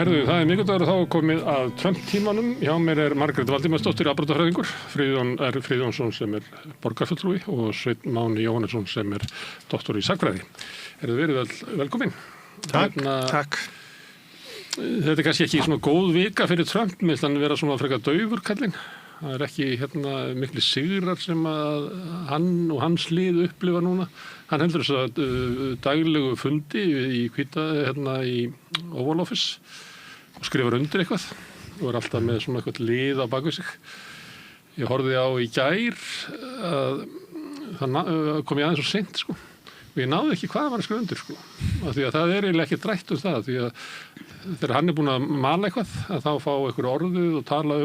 Herðu, það mikudagur þá komið að Trump-tímanum. Hjá mér Margrét Valdimarsdóttir, afbrotafræðingur, Friðjón R. Friðjónsson sem borgarfulltrúi og Sveinn Máni Jóhannesson sem doktor í sagnfræði. Verið velkomin. Takk. Þetta kannski ekki svona góð vika fyrir Trump, minnst hann vera svona frekar daufur kallinn. Það ekki mikli sigrar sem að hann og hans lið upplifa núna. Hann heldur þess að daglegu fundi í í Oval Office og skrifar undir eitthvað og alltaf með svona eitthvað lið á bakvið sig. Ég horfði á í gær að það kom ég aðeins og seint sko. Og ég náði ekki hvað var að skrifa undir sko. Af því að það eiginlega ekki rætt það því að þegar hann búinn að mala eitthvað að þá fá einhver orðið og tala að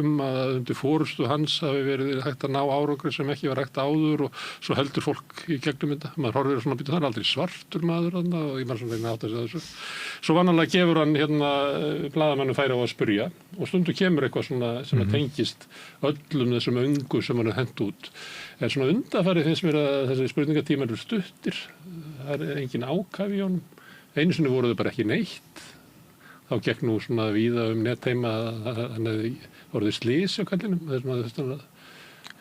undir forystu hans hafi verið hægt að ná árangri sem ekki var hægt áður og svo heldur fólk í gegnum þetta. Maður horfir svona býta það aldrei svartur maður þarna og ég maður svona reyna átt að segja þessu. Svo vanalega gefur hann blaðamönnum færi á að spyrja og stundum kemur eitthvað svona sem tengist öllum þessum öngu sem hann hent út. En svona undanfarið finnst mér að þessi spurningatímar eru stuttir. Það engin ákafi í honum. Einu sinni voru þau bara ekki neitt. Þá gekk nú svona víða netheima að hann hefði orðið slys á kallinum.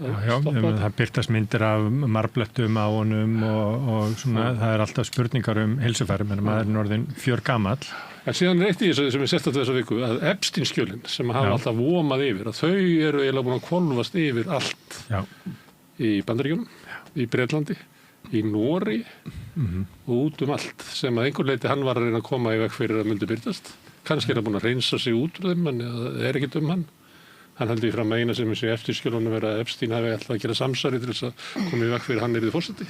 Það birtast myndir af marblettum á honum og svona, það alltaf spurningar heilsufæri, menn maðurinn orðinn fjörgamall. En síðan eitt í þessu sem sett að þessa viku, að Epstein-skjölin sem hafa alltaf vomað yfir, að þau eru eiginlega búin að hvolfast yfir allt. Já. Í Bandaríkjunum, í Bretlandi, í Nóri og út allt sem að einhver leyti hann var að reyna að koma í veg fyrir að myndi byrtast. Kannski hann búin að reynsa sig út úr þeim, en það ekkert hann. Hann heldur fram að eina sem þessi eftirskjölunum að Epstein hafi alltaf að gera samsari til þess að koma í veg fyrir hann yrði forseti.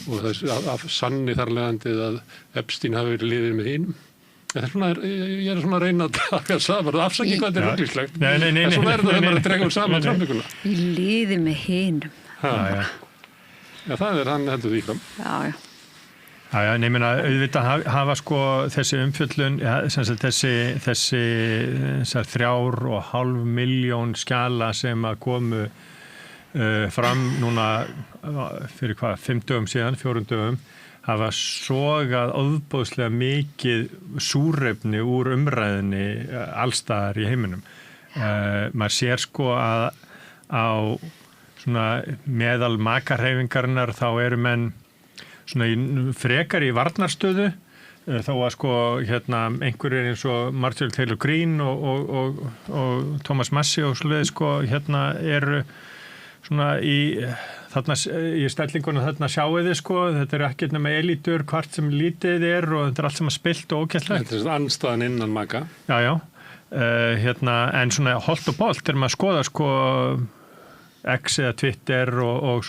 Og það af sanni þarlegandi að Epstein hafi verið liðið með hinum. Ég svona að reyna að taka saman og afsaki hvað þetta rugglíslegt. Nei. En svona það þegar maður að drega saman Trumpikuna. Í liði með hinum. Já, það hann heldur því fram. Já, meina auðvitað hafa sko þessi umfjöllun, þessi 3,5 milljón skjala sem að komu fram núna fyrir 5 dögum síðan, 4 dögum, hafa sogað ofboðslega mikið súrefni úr umræðinni allstaðar í heiminum. Maður sér sko að á svona meðal makarhreyfingarinnar þá eru menn svona frekar í varnarstöðu þó að sko einhverjir eins og Marjorie Taylor Greene og Thomas Massie og svoleiðis sko eru svona í stellingunum þarna sjáið þið sko, þetta ekkert nema elítur hvart sem lítið og þetta allt sem að spilt og ógæslegt. Þetta andstaðan innan maka. Já. En svona holt og bolt þegar maður skoðar sko X eða Twitter og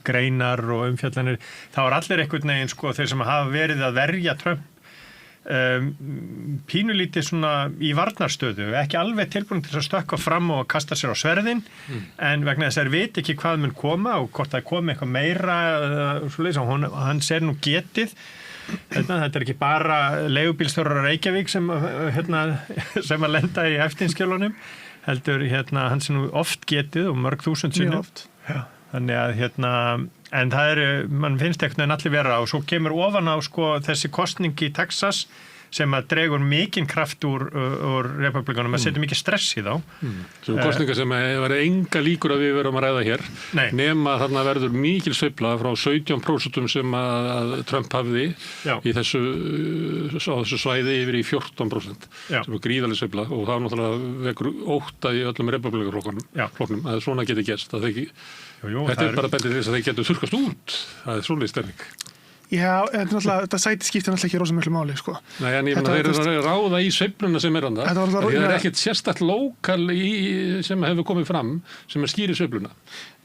greinar og umfjallanir, þá allir einhvern veginn sko þeir sem hafa verið að verja Trump pínulítið svona í varnarstöðu, ekki alveg tilbúin til að stökkva fram og kasta sér á sverðin en vegna þess að þeir veit ekki hvað mun koma og hvort það komi eitthvað meira svoleiðis og hann sér nú getið þetta ekki bara leigubílstjórar á Reykjavík sem að lenda í Epstein-skjölunum heldur hann sé nú oft getið og mörg þúsund sinnum oft. Þannig að en það mann finnst einhvern veginn allir vera og svo kemur ofan á sko þessi kosning í Texas sem að dregur mikinn kraft úr republikanum, að setja mikið stress í þá. Svo kosningar sem var enga líkur að við verum að ræða hér, nema þarna verður mikil sveifla frá 17% sem að Trump hafði í þessu svæði yfir í 14%, sem gríðarleg sveifla og það náttúrulega vekur ótta í öllum republikanaflokknum að svona geti gerst. Þetta bara bendið til þess að þeir getur þurrkast út, það svoleiðis stemning. Já, þetta sæti skiptir náttúrulega ekki rosa miklu máli, sko. Nei, en ég meina þeir eru að ráða í sveifluna sem þarna. Það ekkert sérstakt lokal sem hefur komið fram sem skýrir sveifluna.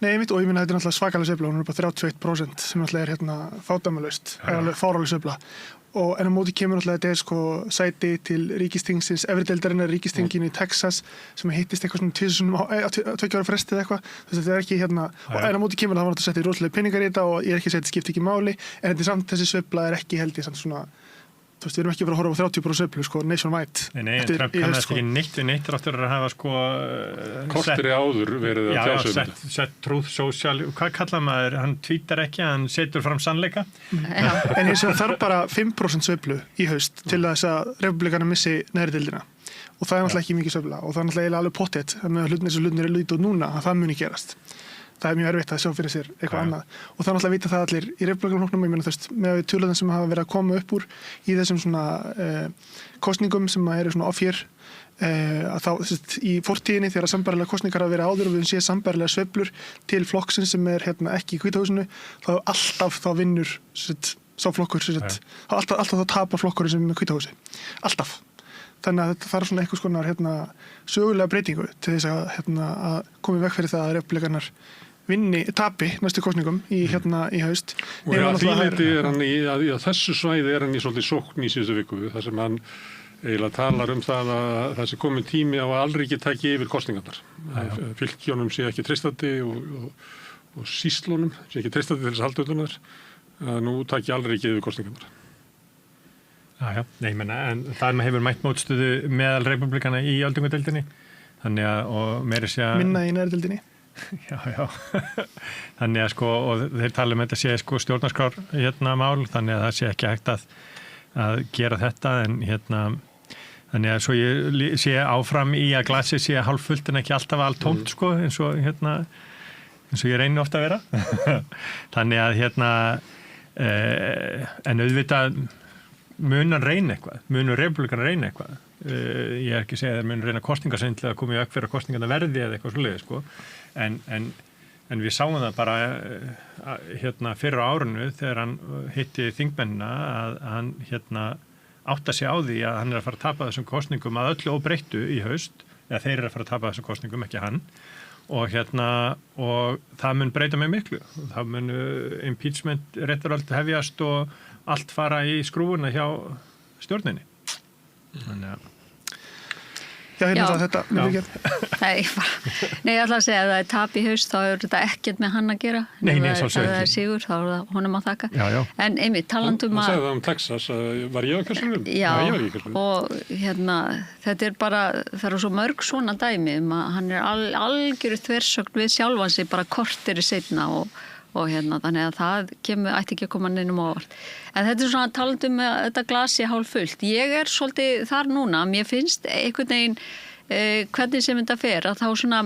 Nei, og ég meina þetta náttúrulega svakalega sveifla, hún bara 31% sem náttúrulega fádæmalaust, alveg fáráleg sveifla. En á móti kemur náttúrulega þetta sko sæti til ríkistingsins, efri-deildarinnar ríkistingin í Texas sem hittist eitthvað svona 2 ára fresti eða eitthvað. Þetta ekki en á móti kemur það var náttúrulega settið rosalega peningar í þetta og ég ekki að þetta skipti ekki máli, en þetta samt þessi sveifla ekki held ég samt svona, við erum ekki að fara að horfa á 30% sveiflu sko, nationwide. Nei, Trump kannast ekki neitt ráttur að hafa sko korteri áður verið að tjá sett truth social, hvað kallar maður, hann tweetar ekki, hann setur fram sannleika. En þess að þarf bara 5% sveiflu í haust til þess að republikanar missi neðri deildina. og það er náttúrulega ekki mikið sveifla og það er náttúrulega alveg pottet með hlutinir er lítið út núna að það muni gerast. Það er mjög erfitt að sjá fyrir sér eitthvað annað og það er náttúrulega að vita það allir í republikanaflokknum, ég meina þú veist, með tölurnar sem hafa verið að koma upp úr í þessum svona kosningum sem eru svona off-year að þá þess, í fortíðinni þegar sambærilega kosningar hafa verið áður og við séum sambærilega sveiflur til flokksins sem er ekki í Hvíta húsinu, þá alltaf þá vinnur sá flokkur, þá alltaf þá tapar flokkurinn sem er í Hvíta húsi. Alltaf. Þannig að það er svona einhvers konar sögulega breytingu til þess að koma í veg fyrir það að republikanar tapi næstu kosningum í haust. Og að því leyti hann í þessu svæði hann í svolítið sókn í síðustu viku þar sem hann eiginlega talar það að það sé komin tími á að alríki taki yfir kosningarnar. Fylkjónum sé ekki treystandi og sýslunum sé ekki treystandi til þess að halda utan þar að nú taki alríki yfir kosningarnar. Já, nei, en það hefur mætt mótstöðu meðal republikana í öldungadeildinni, þannig að, og meira sé að... Minna í neðardeildinni. Já. Þannig að og þeir tala þetta sé stjórnarskrár mál, þannig að það sé ekki hægt að gera þetta, en þannig að svo ég sé áfram í að glasið sé hálffullt en ekki alltaf altómt, eins og ég reyni ofta að vera. Þannig að en auðvitað munar reyna eitthvað, munur republikanar reyna eitthvað. Ég er ekki að segja að þeir munur reyna kosningasvindl að koma í veg fyrir að kosningarna verði eða eitthvað svoleiðis, en við sáum það bara fyrir á árinu þegar hann hitti þingmennina að hann átta sig á því að hann er að fara að tapa þessum kosningum að öllu óbreyttu í haust, eða þeir eru að fara að tapa þessum kosningum, ekki hann. Og það mun breyta mig miklu. Það mun impeachment réttaröld hefjast og allt fara í skrúfuna hjá stjórninni. Þannig að Já, þetta Nei, ég ætla að segja að það er tap í haust, þá er þetta ekkert með hann að gera. Nei, ef það er sigur, þá er það honum að þakka. Já. En einmitt, talandum að... Það sagði það Texas, var ég á kjörsunum? Já, og þetta er bara, það eru svo mörg svona dæmi, að hann er algjöru þversögn við sjálfan sig bara korteri seinna og þannig að það ætti ekki að koma neinum ávart. En þetta er svona talandum með þetta glasi hálffullt. Ég er svolítið þar núna, mér finnst einhvern veginn hvernig sem þetta fer, að þá svona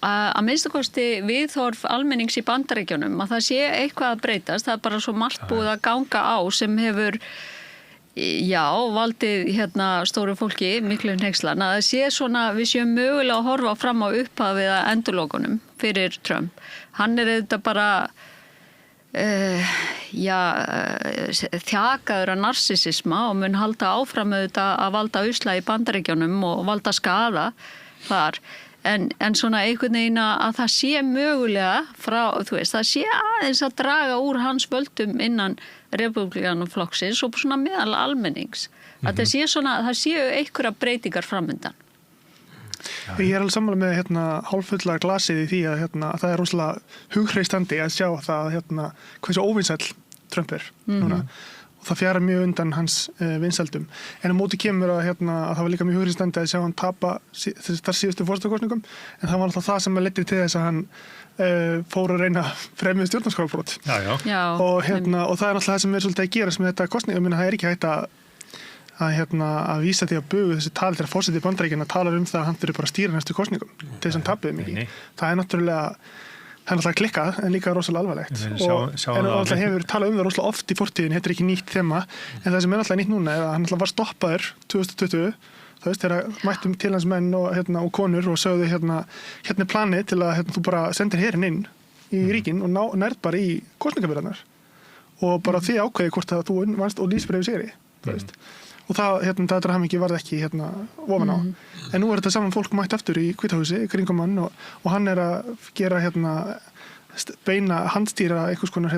að minnstakosti viðhorf almennings í Bandaríkjunum, að það sé eitthvað að breytast, það er bara svo margt búið að ganga á sem hefur valdið stóru fólki miklu hneykslun, að það sé svona, við séum mögulega að horfa fram á upphafið að endurlokunum fyrir Trump. Hann er auðvitað bara þjakaður af narsissisma og mun halda áfram auðvitað að valda usla í Bandaríkjunum og valda skaða þar. En svona einhvern veginn að það sé mögulega það sé aðeins að draga úr hans völdum innan republikanaflokksins og svona meðal almennings. Að það séu einhverja breytingar framundan. Ég er alveg sammála með hálffulla glasið í því að það er rosalega hugreistandi að sjá það hversu óvinsæll Trump er núna. Og það fjara mjög undan hans vinsældum. En á móti kemur að það var líka mjög hugreistandi að sjá hann tapa þar síðustu forsetakosningum, en það var alltaf það sem leiddi til þess að hann fór að reyna fremja stjórnarskrárbrot. Já. Og það er alltaf það sem er svolítið að gerast með þetta kosning. Það er ekki hægt að vísa því að bugu þessi tali þegar forseti Bandaríkjanna talar það að hann þurfi bara að stýra næstu kosningum til þess að hann tapiði mikið. Það er náttúrulega klikkað en líka rosalega alvarlegt. En hann hefur talað það rosalega oft í fortíðin, þetta er ekki nýtt þema, en það sem er náttúrulega nýtt núna er að hann var stoppaður 2020, þegar mættum til hans menn og konur og sögðu hérna er planið til að þú bara sendir herinn inn í ríkin og nærð bara í kosningabyrðarnar og bara því ákveði hvort að þú vannst og lýsbreið sigri, og það þetta hamingju varð ekki ofan á. En nú er þetta saman fólk mætt aftur í Hvíta húsi kringum hann og hann er að gera beina handstýra einhvers konar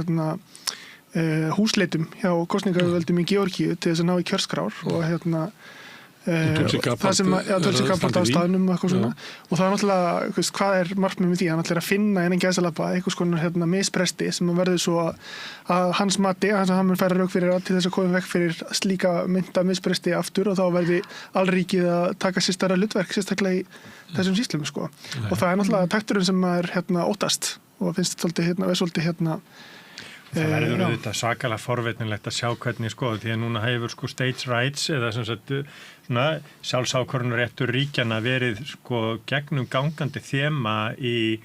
húsleitum hjá kosningavöldum í Georgíu til þess að ná í kjörskrár og það sem Tulsi Gabbard á staðnum og eitthvað svona, og það er náttúrulega hvað er markmið með því, hann ætlar að finna innan gæsalappa einhvers konar misbresti sem verður svo að hans mati, að hann mun færa rauk fyrir til þess að koma vekk fyrir slíka mynda misbresti aftur, og þá verði alríkið að taka sérstæra hlutverk sérstaklega í þessum sýslum og það er náttúrulega takturinn sem er óttast og finnst svolítið Það verður auðvitað svakalega forvitnilegt að sjá hvernig því að núna hefur states rights eða sem sagt svona sjálfsákvörðunarréttur ríkjanna verið gegnum gangandi þema í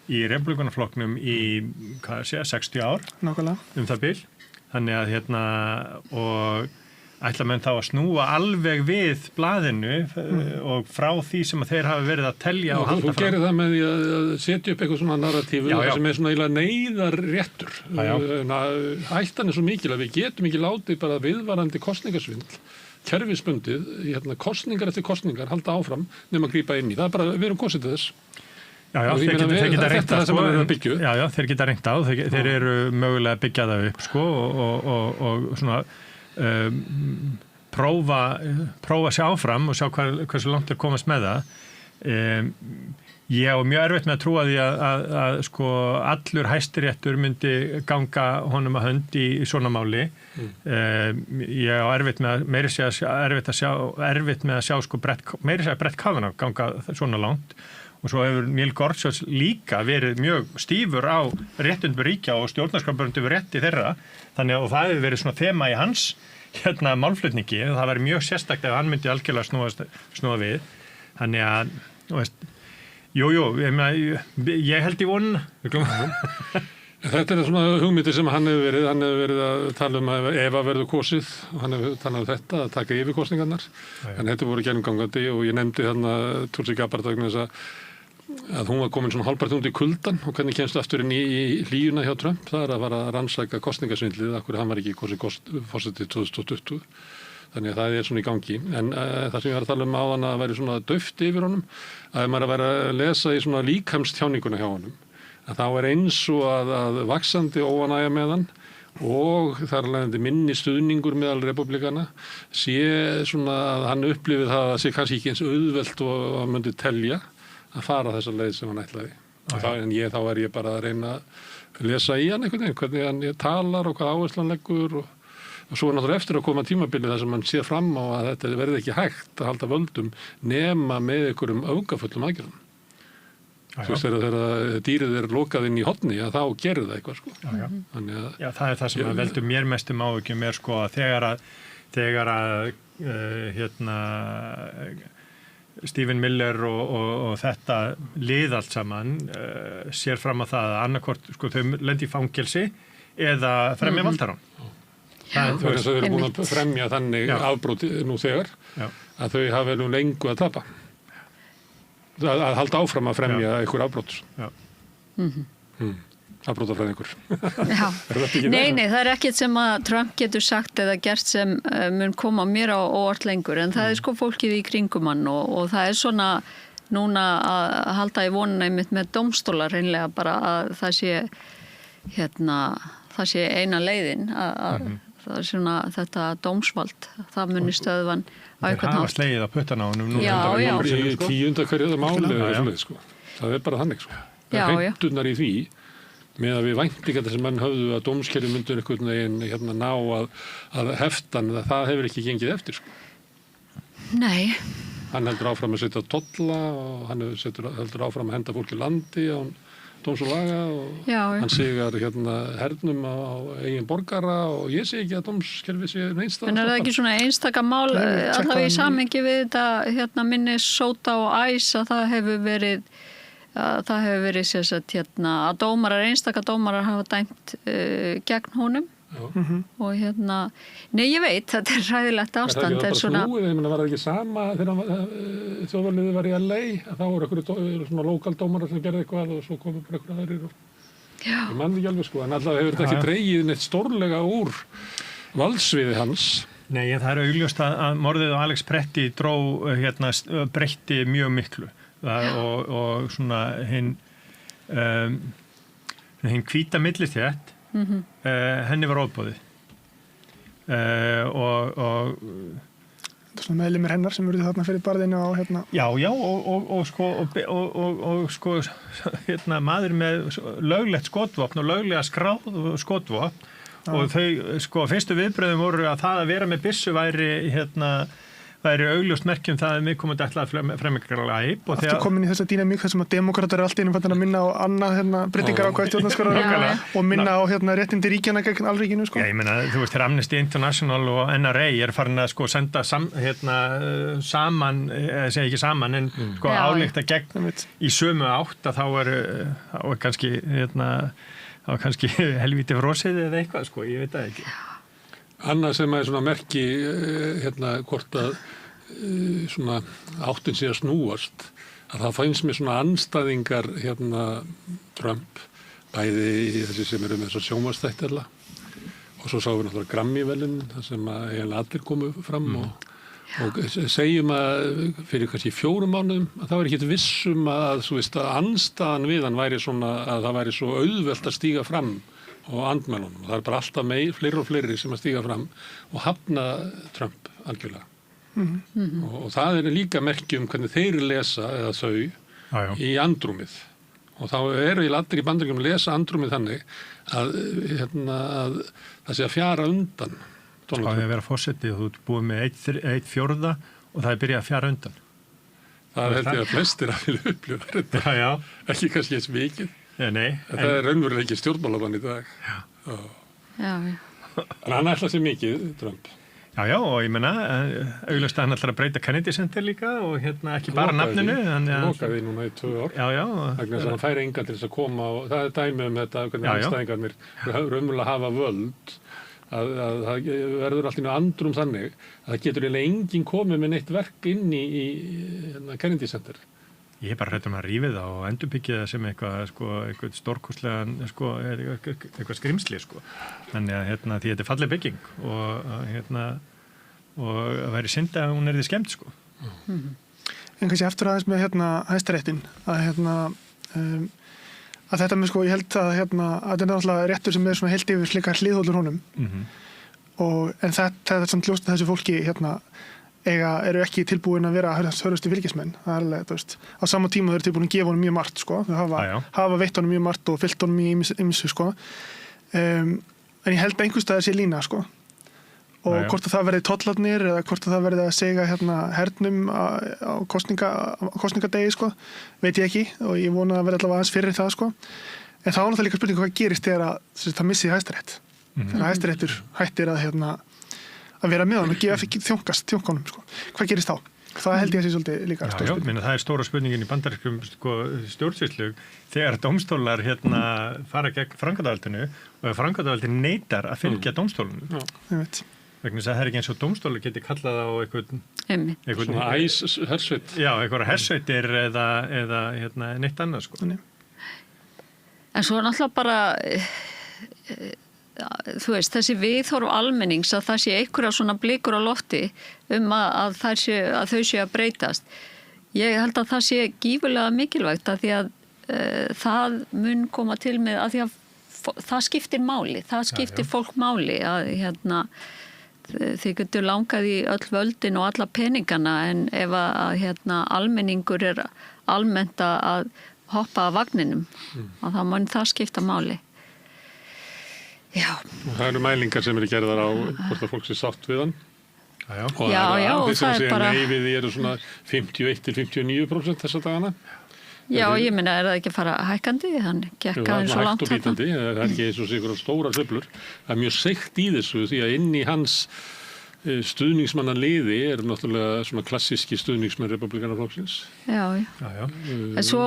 republikanaflokknum í 60 ár. Nákvæmlega. Það bil. Þannig að og ætla menn þá að snúa alveg við blaðinu og frá því sem að þeir hafa verið að telja og halda fram. Þú gerir það með því að setja upp eitthvað svona narratífu sem svona eiginlega neyðarréttur. Hættan svo mikil að við getum ekki látið bara viðvarandi kosningasvindl, kerfisbundið, kosningar eftir kosningar, halda áfram nema að grípa inn í. Það bara, við erum kosið til þess. Þeir geta reynt á. Þeir geta reynt á. Þeir eru mögulega að byggja það upp og svona prófa sig áfram og sjá hversu langt komast með það. Ég á mjög erfitt með að trúa því að allur Hæstiréttur myndi ganga honum að hönd í svona máli. Ég á erfitt með meira að sjá Brett Kavanaugh ganga svona langt. Og svo hefur Neil Gorsuch líka verið mjög stífur á réttundum ríkja og stjórnarskrárbundum rétti þeirra. Þannig að það hefur verið svona þema í hans málflutningi. Það væri mjög sérstakt ef hann myndi algjörlega snúa við. Þannig að, ég held í vonuna. Þetta svona hugmyndir sem hann hefur verið að tala að ef að verður kosið, og hann hefur talað þetta, að taka yfir kosningarnar. En þetta voru gegnumgangandi og ég nefndi Tulsi Gabbard vegna þess að hún var komin svona hálfpartinn út í kuldan og hvernig kemst aftur inn í hlýjuna hjá Trump. Það að fara að rannsaka kosningasvindlið, akkur hann var ekki forseti 2020. Þannig að það svona í gangi. En það sem ég var að tala áðan að væri svona dauft yfir honum, að maður að vera að lesa í svona líkamstjáninguna hjá honum, að þá eins og að vaxandi óanægja með hann og þar alveg minni stuðningur meðal republikana sé svona að hann upplifið það að sé kannski ekki eins auðvelt og að myndi telja að fara þessa leið sem hann ætlaði. En þá ég bara að reyna að lesa í hann einhvern veginn, hvernig hann talar og hvað áherslu hann leggur og svo náttúrulega eftir að koma tímabilið þar sem hann sér fram á að þetta verði ekki hægt að halda völdum nema með einhverjum öfgafullum aðgerðum. Þú veist þegar dýrið lokað inn í horni að þá gerir það eitthvað Já, það það sem veldur mér mestum áhyggjum að þegar að Stephen Miller og þetta lið allt saman sér fram að það að annarkvort þau lendi í fangelsi eða fremja valdarán. Þau eru búin að fremja þannig afbrot nú þegar að þau hafa lengu að tapa. Að halda áfram að fremja einhver afbrot. Afbrotafræðingur. Nei, það ekkert sem að Trump getur sagt eða gert sem mun koma mér á óvart lengur, en það fólkið í kringum hann og það svona núna að halda í vonuna einmitt með dómstólar hreinlega bara að það sé eina leiðin að það svona þetta dómsvald, það muni stöðvan á einhvern hátt. Það hafa slegið á puttana á honum nú. Í tíunda hverju máli, það bara þannig. Heimturnar í því með að við væntingar sem menn höfðu að dómskerfi myndur einhvern veginn ná að heftan, það hefur ekki gengið eftir. Nei. Hann heldur áfram að setja tolla og hann heldur áfram að henda fólki landi án dóms og laga og hann sigar hernum á eigin borgara og ég sé ekki að dómskerfi sé einstaka. En það ekki svona einstaka mál allavega í samhengi við þetta Minnesota og Ice að það hefur verið sérsagt að dómarar, einstaka dómarar hafa dæmt gegn honum og nei ég veit, þetta hræðilegt ástand. Það er svona snúið, var það ekki sama þegar þjóðarliðið var í LA að þá voru einhverju svona lokaldómarar sem gerði eitthvað og svo komu bara einhverju aðrir ég mann ekki alveg en allavega hefur þetta ekki dregið neitt stórlega úr valdsviði hans. Nei, en það augljóst að morðið á Alex Pretti breytti mjög miklu og svona hinn hvíta millistétt henni var ofboðið og svona meðlimir hennar sem voru þarna fyrir barðinu á maður með löglegt skotvopn og löglega skráð skotvopn og þau fyrstu viðbröðum voru að það að vera með byssu væri væri augljóst merki það að viðkomandi ætlaði að fremja glæp aftur komin í þessa dýnamík þar sem að demókratar allt í einu fann að minna á annað breytingar ákvæði stjórnarskrárinnar og minna á réttindi ríkjanna gegn alríkinu sko. Já, ég meina, þú veist, Amnesty International og NRA farin að sko senda saman, segja ekki saman en sko álykta gegn í sömu átt að þá er kannski helvíti frosið eða eitthvað sko, ég veit það ekki. Annað sem er svona merki hvort að svona áttin sé að snúast að það fannst mér svona andstæðingar Trump bæði í þessi sem eru með þessar sjónvarpsþætti og svo sáum við náttúrulega Grammy-verðlaunin þar sem að eiginlega allir komu fram og segjum að fyrir kannski 4 mánuðum að það var ekkert vissum að þú veist að andstæðan við hann væri svona að það væri svo auðvelt að stíga fram og andmælunum. Það er bara alltaf fleiri og fleiri sem að stíga fram og hafna Trump algjörlega. Og það er líka merki hvernig þeir lesa eða þau í andrúmið. Og þá eru allir í Bandaríkjunum að lesa andrúmið þannig að það sé að fjara undan. Það er að vera fórseti og þú ert búið með 1/4 og það er byrjað að fjara undan. Það held ég að flestir að vilja upplifa þetta. Já. Ekki kannski eins mikið. Nei. Það er raunverulega ekki stjórnmálamann í dag. Já. En hann ætla sér mikið, Trump. Já, og ég menna, augljóst að hann ætlar að breyta Kennedy Center líka og ekki bara nafninu. Lokaði núna í 2 ár. Já. Þannig að hann færi engan til þess að koma og það er dæmi þetta, hvernig anstæðingarnir raunverulega hafa völd að það verður allt í andrum þannig að það getur eiginlega enginn komið með neitt verk inn í Kennedy Center. Ég bara hrættur að rífið það og endurbyggja það sem eitthvað stórkostlegan, eitthvað skrimsli, Þannig að því þetta er falleg bygging og að væri synd að hún því skemmt, En kannski eftir aðeins með Hæstaréttin að þetta með ég held að þetta er náttúrulega réttur sem er svona heilt yfir slika hliðhólur honum en þetta er samt ljóst að þessu fólki eru ekki tilbúin að vera hörðustu fylgismenn. Það er alveg, þú veist, á sama tíma þau eru tilbúin að gefa honum mjög margt, Þau hafa veitt honum mjög margt og fyllt honum í ýmsu, En ég held að einhvers staðar sé lína, Og hvort að það verði tollarnir eða hvort að það verði að segja hernum á kosningadegi, veit ég ekki og ég vona að verði allavega aðeins fyrir það, En þá er það líka spurning hvað gerist þegar það missið Hæstarétt. Þegar Hæstaréttur hættir að vera með hann og gefa ekki þjónkanum, Hvað gerist þá? Það held ég að sé svolítið líka stór spurning. Það er stóra spurningin í bandarískum stjórnsýslu þegar dómstólar fara gegn framkvæmdarvaldinu og ef framkvæmdarvaldið neitar að fylgja dómstólunum. Ég veit. Vegna þess að það er ekki eins og dómstólar geti kallað á eitthvað svona hersveit. Já, eitthvað hersveitir eða neitt annað, En svo náttúrulega bara þú veist, þessi viðhorf almennings að það sé einhverja svona blikur á lofti að þau séu að breytast. Ég held að það sé gífurlega mikilvægt að því að það mun koma til með að því að það skiptir máli, það skiptir fólk máli að þið getur langað í öll völdin og alla peningana en ef að almenningur er almennt að hoppa af vagninum að þá mun það skipta máli. Já. Það eru mælingar sem eru gerðar á hvort að fólk sé sátt við hann. Og og það er bara... Þeir sem sé nei við því eru svona 51-59% þessa dagana. Já, ég meina, er það ekki að fara hækkandi? Hann gekk aðeins svo langt. Það er hægt og bítandi, það er ekki eins og sigur stóra sveiflur. Það er mjög seigt í þessu því að inn í hans stuðningsmannaliði er náttúrulega svona klassíski stuðningsmenn Republikanaflokksins. Já. En svo...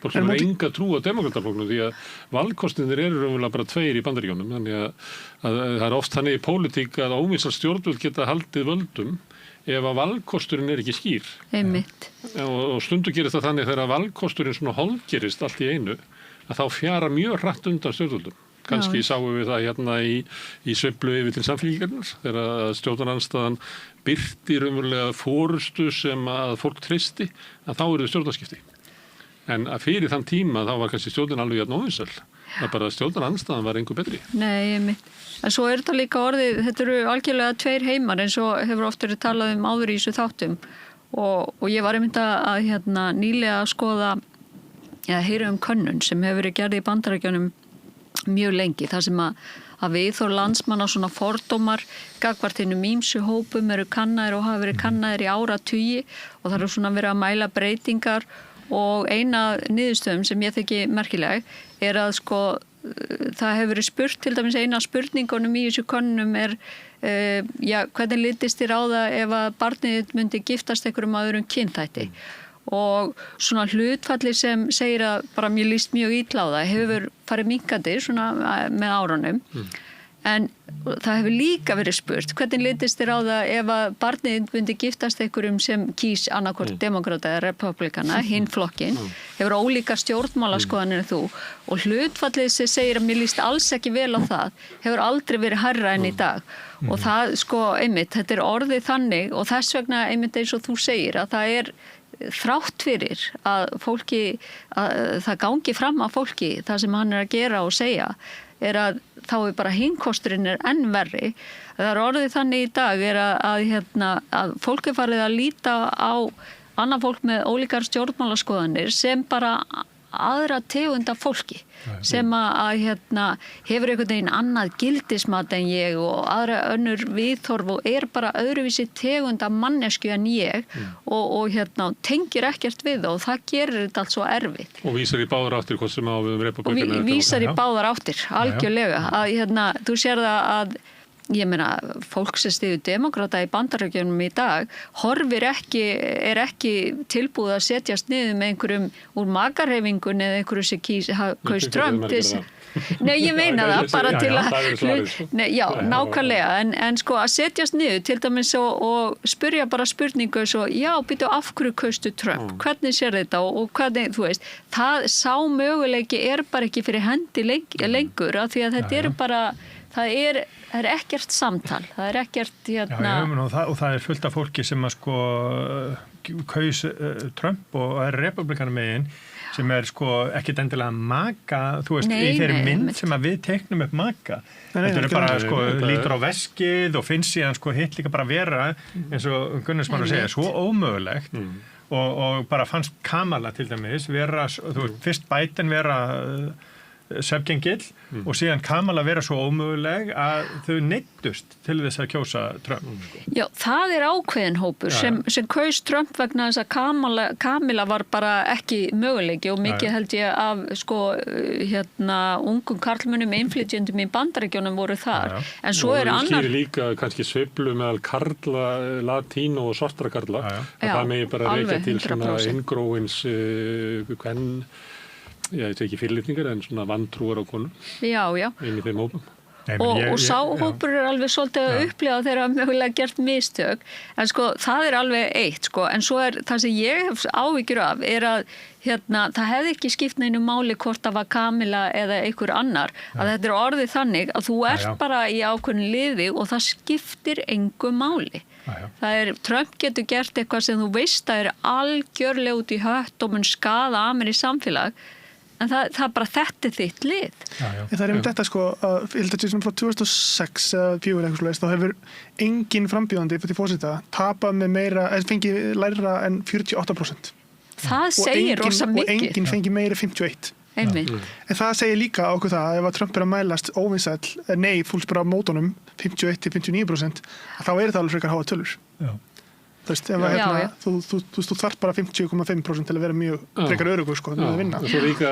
Fólk sem er enga trú á demókrataflokknum því að valkostinir eru raunverulega bara 2 í Bandaríkjunum. Þannig að það er oft þannig í pólitík að óvinsal stjórnvöld geta haldið völdum ef að valkosturinn er ekki skýr. Einmitt. Og stundu gerist það þannig þegar valkosturinn svona hálfgerist allt í einu að þá fjara mjög hratt undan stjórnvöldum. Kannski sáum við það í sveiflu yfir til samfélkingarnar þegar stjórnarandstaðan birti raunverulega forystu sem að fólk treysti að þá eru stjórnarskipti. En að fyrir þann tíma þá var kannski stjórnin alveg jafn óvinsæl. Það bara stjórnarandstaðan var engu betri. Nei, en svo er þetta líka orðið, þetta eru algjörlega 2 heimar eins og hefur oft verið talað áður í þessu þáttum og ég var einmitt að nýlega skoða eða heyra könnun sem hefur verið gerð í Bandaríkjunum mjög lengi, þar sem að við og landsmanna svona fordómar gagnvart hinum ýmsu hópum eru kannaðir og hafa verið kannaðir í áratugi og það eru svona verið að mæla breytingar og eina niðurstöðum sem ég þekki merkileg að sko það hefur verið spurt, til dæmis eina spurningunum í þessu könnunum hvernig litist þér á það ef að barnið myndi giftast einhverjum öðrum kynþætti og svona hlutfalli sem segir að bara mér líst mjög illa á það hefur farið minnkandi svona með árunum en það hefur líka verið spurt hvernig litist þér á það ef að barnið myndi giftast einhverjum sem kýs annarkvort demokrata eða republikana, hinn flokkin hefur ólíka stjórnmálaskoðanir en þú og hlutfallið sem segir að mér líst alls ekki vel á það hefur aldrei verið hærra enn í dag og það sko einmitt, þetta er orðið þannig og þess vegna einmitt eins og þú segir að það er þrátt fyrir að fólki, að það gangi fram að fólki það sem hann er að gera og segja að þá er bara hinkosturinn enn verri. Það er orðið þannig í dag að fólk er farið að líta á annað fólk með ólíkar stjórnmálaskoðanir sem bara aðra tegunda fólki sem að hefur einhvern veginn annað gildismat en ég og aðra önnur viðhorf og er bara öðruvísi tegunda mannesku en ég og tengir ekkert við það og það gerir þetta allt svo erfitt. Og vísar í báðar áttir hvort sem á við republikana. Og vísar í báðar áttir, algjörlega. Að þú sér það að ég meina, fólk sem styður demokrata í Bandaríkjunum í dag er ekki tilbúið að setjast niður með einhverjum úr makarhefingun eða einhverju sem kaus Trump. Nei, ég meina það bara til að nákvæmlega, en sko að setjast niður til dæmis og spyrja bara spurningu svo, býtu af hverju kaustu Trump, hvernig sér þetta og hvernig, þú veist, það sá möguleiki er bara ekki fyrir hendi lengur af því að þetta eru bara það er ekkert samtal, það er ekkert og það er fullt af fólki sem að sko kaus Trump og er republikanum megin sem er sko ekkert endilega maka, þú veist, í þeirri mynd sem að við teiknum upp maka. Þetta er bara sko lítur á veskið og finnst síðan sko hitt líka bara vera eins og Gunnarsmann að segja, svo ómögulegt og bara fannst Kamala til dæmis vera, þú veist, fyrst Biden vera svefngengill og síðan Kamala vera svo ómöguleg að þau neyddust til þess að kjósa Trump. Já, það er ákveðin hópur sem kaus Trump vegna þess að Kamala var bara ekki möguleiki og mikið held ég af sko ungum karlmunum innflytjendum í Bandaríkjunum voru þar. En svo er annar... Það skýrir líka kannski sveiflu meðal karla, latínu og svartra karla. Það megi bara reykja til svona inngróins ég veit ekki fyrirlitningar en svona vantrúar á konum inn í þeim hópum. Og sá hópur er alveg svolítið að upplifa þeirra mögulega gert mistök en sko það er alveg eitt sko en svo er það sem ég hef áhyggjur af er að það hefði ekki skipt neinu máli hvort það var Kamila eða einhver annar að þetta er orðið þannig að þú ert bara í ákveðnu liði og það skiptir engu máli. Trump getur gert eitthvað sem þú veist að er algjörlega út í hött og mun skaða Amerískt samfélag en það bara þetta þitt lið. Það er þetta sko að ég held að frá 2006 eða 2004 eitthvað svoleiðis þá hefur engin frambjóðandi fyrir forseta tapað með meira fengið lægra en 48%. Það segir rosa mikið. Og engin fengið meira 51%. Einmitt. En það segir líka okkur það að ef að Trump er að mælast óvinsæll, nei, fólks bara á mótunum 51-59% þá er það alveg frekar háa tölur. Þú veist, ef þú þarf bara 50,5% til að vera mjög frekar örugur sko, til að vinna. Svo líka,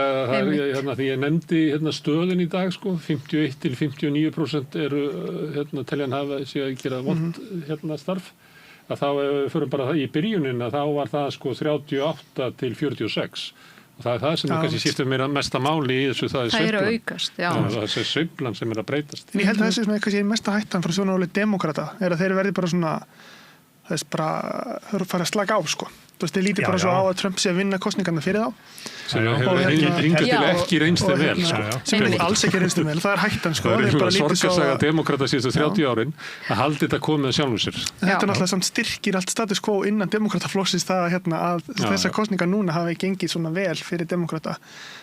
því ég nefndi stöðun í dag sko, 51-59% eru teljan hafa sig að gera vont starf, að þá fyrir bara í byrjunin að þá var það sko 38-46 og það er það sem kannski skiptir mér mesta máli í þessu, það er sveiflan. Það er aukast, það er sveiflan sem er að breytast. En ég held að þessi sem kannski mesta hættan frá svona álega demokrata er að þeir verði bara svona þess bara fara að slaka á sko. Þú veist, þeir líti bara svo á að Trump sé að vinna kosningarna fyrir þá. Sem hefur hingað til ekki reynst þeim vel sko. Sem hefur alls ekki reynst þeim vel, það er hættan sko. Það er bara sorgarsaga demokrata síðustu 30 árin að haldi þetta komið sjálfum sér. Þetta er náttúrulega samt styrkir allt status quo innan demokrataflokksins það að þessar kosningar núna hafi gengið svona vel fyrir demokrata.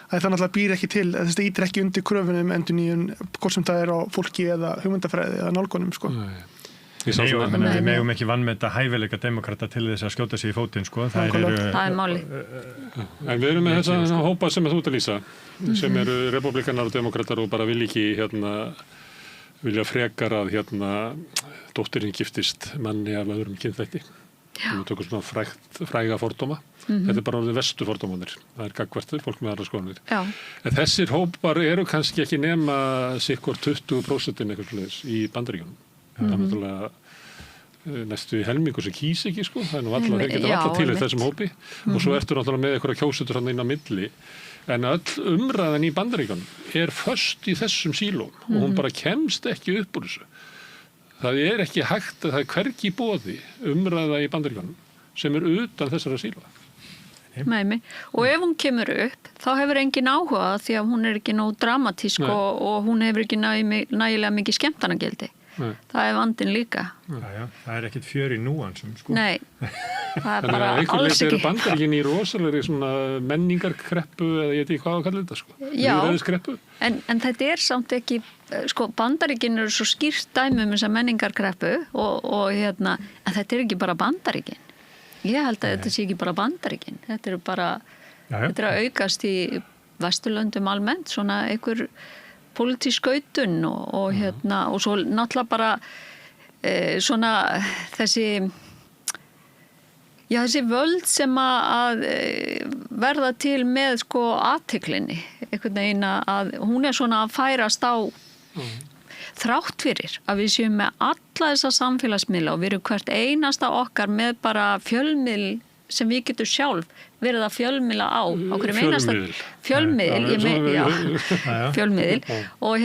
Það náttúrulega býr ekki til, þetta ítir ekki undir kröfunum endurnýjun, hvort sem það er á fólki eða hugmyndafræði eða nálgunum sko. Við megum ekki vannmeta hæfileika demokrata til þess að skjóta sig í fótinn, sko. Það er máli. En við erum með þessa hópa sem þú ert að lýsa, sem eru republikanar og demokratar og bara vilja frekar að dóttirinn giftist manni af öðrum kynþætti. Við tökum svona fræga fordóma. Þetta er bara orðið vestu fordómanir. Það er gagnvart fólk með aðra skoðanir. En þessir hópar eru kannski ekki nema sikkur 20% eitthvað svoleiðis í Bandaríkjunum. Það er náttúrulega næstu helmingur sem kýs ekki, sko. Það er nú alltaf, þeir geta alltaf til þessum hópi. Og svo ertu náttúrulega með einhverja kjósendur hann inn á milli. En öll umræðan í Bandaríkjunum er föst í þessum sílóm og hún bara kemst ekki upp úr þessu. Það er ekki hægt að það er hvergi í boði umræða í Bandaríkjunum sem er utan þessara síla. Nei. Og ef hún kemur upp, þá hefur engin áhuga því að hún er ekki nóg dramatísk og hún hefur ekki nægilega mikið skemmtanagildi. Það er vandinn líka. Já, það er ekkert fjör í núansum, sko. Nei, það er bara alls ekki. Þannig að eru Bandaríkin í rosalegri svona menningarkreppu eða ég veit ekki hvað að kalla þetta, sko. Lýðræðiskreppu. En þetta er samt ekki, sko, Bandaríkin eru svo skýrt dæmi um þessa menningarkreppu en þetta er ekki bara Bandaríkin. Ég held að þetta sé ekki bara Bandaríkin. Þetta er bara, þetta er að aukast í Vesturlöndum almennt, svona einhver pólitísk skautun og svo náttúrulega bara svona þessi völd sem að verða til með, sko, athyglinni, einhvern veginn að hún er svona að færast á þrátt fyrir að við séum með alla þessa samfélagsmiðla og við erum hvert einasta okkar með bara fjölmiðl sem við getum sjálf verið að fjölmiðla á hverjum einasta fjölmiðl og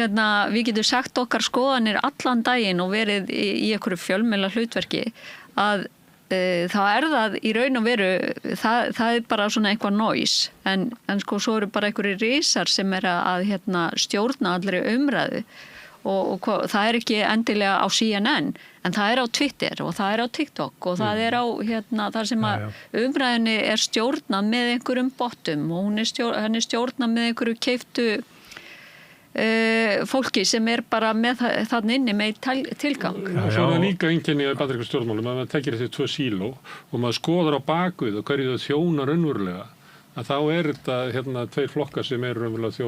við getum sagt okkar skoðanir allan daginn og verið í einhverju fjölmiðla hlutverki að þá er það í raun og veru það er bara svona eitthvað noise en sko svo eru bara einhverju risar sem er að stjórna allri umræðu og það er ekki endilega á CNN en það er á Twitter og það er á TikTok og það er á þar sem að umræðinni er stjórnað með einhverjum botum og hann er stjórnað með einhverju keiftu fólki sem er bara með þannig inni með tilgang. Svo er það líka einkenni í bandarískum stjórnmálum að maður tekir þessi 2 síló og maður skoðar á bakvið og hverju þau þjóna raunverulega að þá er þetta 2 flokkar sem eru raunverulega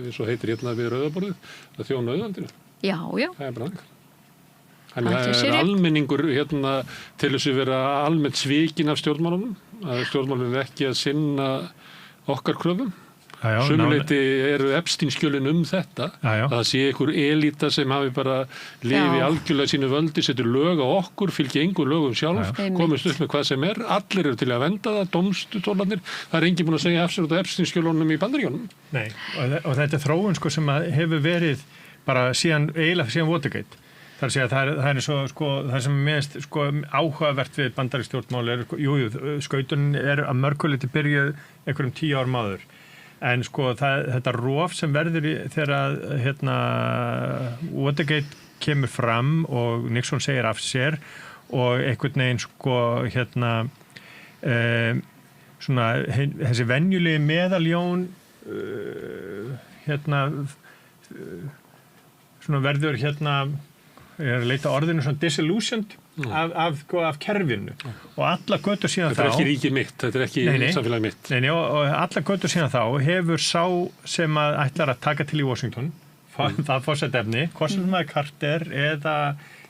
eins og heitir við rauðaborðið að þjóna auðvaldinu. Já. Það er bara þannig. Þannig að það er almenningur til þess að vera almennt svikin af stjórnmálunum, að stjórnmálunum er ekki að sinna okkar kröfum. Sumuleyti eru Epstein-skjölin þetta, að það sé einhver elíta sem hafi bara lifið algjörlega sínu völdi, setur lög á okkur, fylgja engu lögum sjálf, komist upp með hvað sem er, allir eru til að venda það, dómstólarnir, það er enginn búin að segja afsökt á Epstein-skjölunum í Bandaríkjunum. Nei, og þetta er þróun sko sem hefur verið bara síðan Watergate. Það er að segja, það er svo, sko, það sem er mest sko, áhugavert við bandarísk stjórnmál skautunin er að mörguleyti byrjuð einhverjum 10 árum áður. En sko þetta rof sem verður þegar Watergate kemur fram og Nixon segir af sér og einhvern veginn sko svona þessi venjulegi meðaljón svona verður ég er að leita orðinu svona disillusioned af kerfinu og alla götur síðan þetta er ekki ríkið mitt, þetta er ekki samfélagi mitt og alla götur síðan þá hefur sá sem að ætlar að taka til í Washington það fórsetefni, hvort sem það er Carter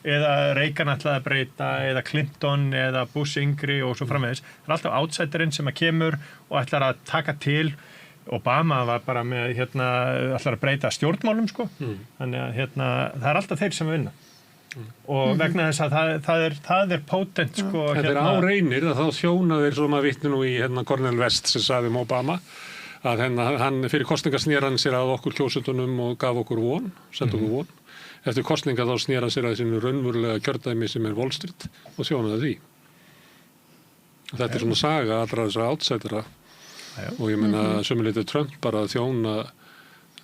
eða Reagan ætlaði að breyta eða Clinton eða Bush yngri og svo framvegis það er alltaf outsiderinn sem að kemur og ætlar að taka til Obama var bara með ætlar að breyta stjórnmálum sko þannig að það er alltaf þeir sem vinna og vegna þess að það er potent sko þetta er áreinir að þá þjóna þeir svo maður vitni nú í Cornel West sem sagði Obama að hann fyrir kosninga snýr hann sér að okkur kjósendunum og gaf okkur von sendi okkur von eftir kosninga þá snýr hann sér að sínu raunverulega kjördæmi sem er Wall Street og þjónaði því og þetta er svona saga allra þessara outsidera og ég meina sömuleyti Trump bara að þjóna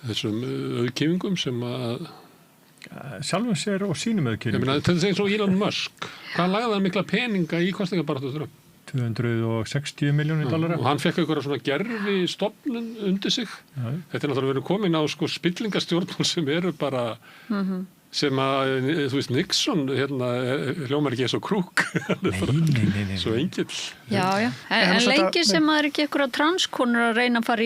þessum auðkýfingum sem að sjálfum sér og sínum auðkýfingum. Þetta er eins og Elon Musk. Hvað lagði hann mikla peninga í kosningabaráttu Trump? $260 milljónir og hann fekk einhverja svona gerfi stofnun undir sig. Þetta er náttúrulega verið komin á sko spillingastjórnmál sem eru bara sem að, þú veist, Nixon hljómar ekki eins og krúk Nei. svo engill Já. En lengi sem maður ekki eitthvað transkonur að reyna að fara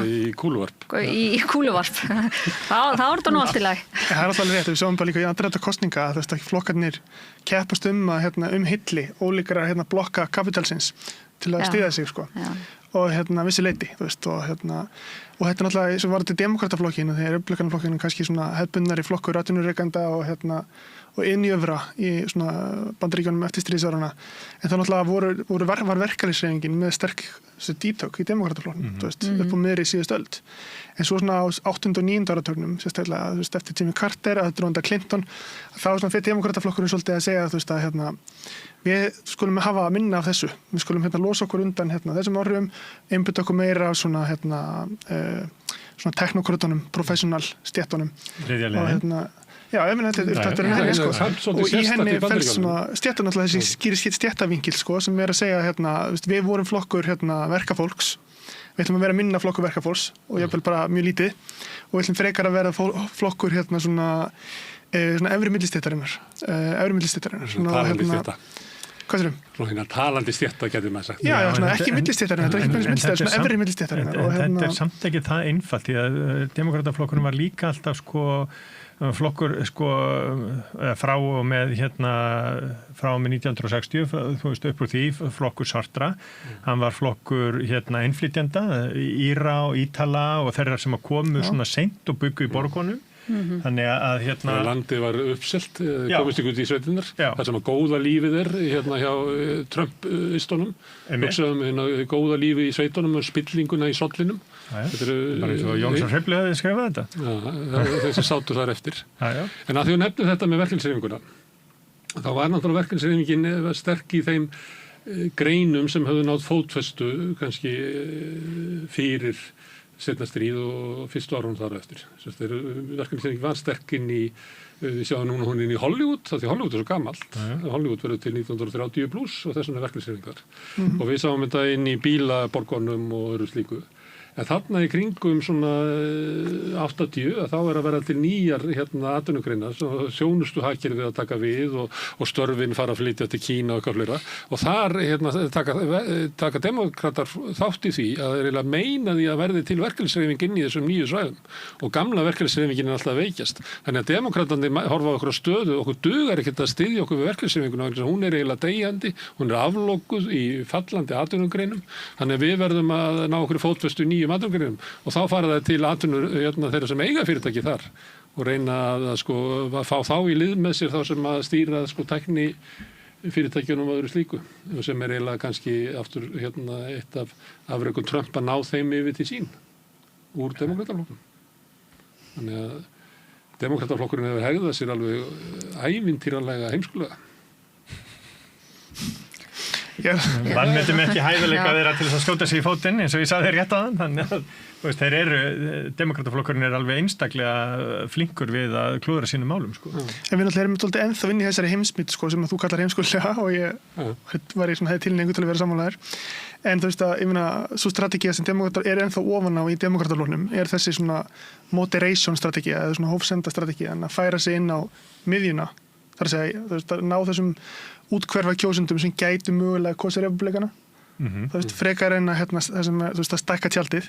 í kúluvarp í kúluvarp þá er þetta nú allt í lagi. Það er alltaf rétt, við sjáum bara líka í aðræta kosninga að þú veist, flokkarnir keppast að hilli ólíkara blokka kapitalsins til að styðja sig, sko. Já. Og vissi leyti, þú veist, og þetta náttúrulega, eins og var þetta demokrataflokkinu, þegar republikanaflokkinu kannski svona hefðbundnari flokkur atvinnurekanda og innjöfra í svona Bandaríkjunum eftir stríðsárana. En það náttúrulega var verkalýðshreyfingin með sterk dítök í demokrataflokkinu, þú veist, upp á miðri síðust öld. En svo svona á 8. og 9. áratörnum, sérstaklega, þú veist, eftir Jimmy Carter, eftir Ronald Clinton, þá svona fyrir demokrataflokkurinn svolítið að segja, þú veist, að við skulum hafa minna af þessu. Við skulum losa okkur undan þessum áhrifum, einbytta okkur meira á svona svona teknokratunum, professional stéttunum. Þriðja leiðin. Já, ég meina þetta er upptakturinn henni, sko. Og í henni felst svona stéttan alltaf þessi skýri stéttavingil, sko, sem að segja, við vorum flokkur verkafólks. Við ætlum að vera minna flokkur verkafólks og jafnvel bara mjög lítið og við ætlum frekar að vera flokkur svona efri millistéttarinnar. Talandi stétta. Hvað sérum? Svona talandi stétta getur maður sagt. Já, svona ekki millistéttarinnar, þetta er ekki beinlínis millistéttarinnar, svona efri millistéttarinnar. Þetta er samt ekki það einfalt, því að demokrataflokkurinn var líka alltaf flokkur frá og með frá og með 1960, þú veist, upp úr því flokkur Sartra, hann var flokkur innflytjenda, Íra og Ítala og þeirra sem að komu svona seint og byggu í borgunum. Þannig að landið var uppselt, komist ykkur út í sveitinnar, þar sem að góða lífið hjá Trump-istunum, hugsaðum góða lífið í sveitunum og spillinguna í sollinum. Bara eins og Jónsson Hrefli hefði skrifað þetta. Já, þessi sátu þar eftir. En að því að nefnum þetta með verkalýðshreyfinguna, þá var náttúrulega verkalýðshreyfingin sterk í þeim greinum sem höfðu náð fótfestu kannski fyrir seinna stríð og fyrstu árunum þar eftir. Verkalýðshreyfingin var sterk inn í, við sjáum núna hún inn í Hollywood, því Hollywood er svo gamalt. Hollywood verður til 1930 pluss og þess vegna verkalýðshreyfingar. Og við sáum þetta inn í bílaborgunum og öðru slíku. En þarna í kringum svona 80 þá að vera til nýjar atvinnugreinar, þjónustu hagkerfið að taka við og störfin fara að flytja til Kína og eitthvað fleira. Og þar taka demokratar þátt í því að þeir eiginlega meina því að verði til verkalýðshreyfing inn í þessum nýju svæðum. Og gamla verkalýðshreyfingin er alltaf veikjast. Þannig að demokratarnir horfa á okkur á stöðu, okkur dugar ekkert að styðja okkur við verkalýðshreyfinguna, hún er eiginlega deyjandi, hún er aflokuð í fallandi atvinnugreinum. Þannig að við verðum að ná okkur fótfestu nýjum atvinnugreinum og þá fara það til þeirra sem eiga fyrirtæki þar og reyna að fá þá í lið með sér þá sem að stýra tækni fyrirtækjunum og öðru slíku sem er eiginlega kannski aftur eitt af afrekum Trump að ná þeim yfir til sín úr demokrataflokknum. Þannig að demokrataflokkurinn hefur hegðað sér alveg ævintýralega heimskulega. Mann myndum ekki hæfileika þeirra til þess að skjóta sig í fótinn eins og ég sagði þér rétt á þann, þannig að þeir demokrataflokkurinn er alveg einstaklega flinkur við að klúðra sínum málum, sko. En við náttúrulega erum svolítið ennþá inn í þessari heimsmynd, sko, sem að þú kallar heimskulega og ég var í hefði tilneyingu til að vera sammálaður. En þú veist að, ég meina, svo strategía sem demokratar er ennþá ofan á í demokrataflokknum er þessi svona moderation strategía eða svona hófsenda strategía, en að færa sig inn á miðjuna, þar að segja, þú veist, að ná þessum útkverfa kjósendum sem gætu mögulega kosið republikana. Þú veist, frekar en að þú veist, að stækka tjaldið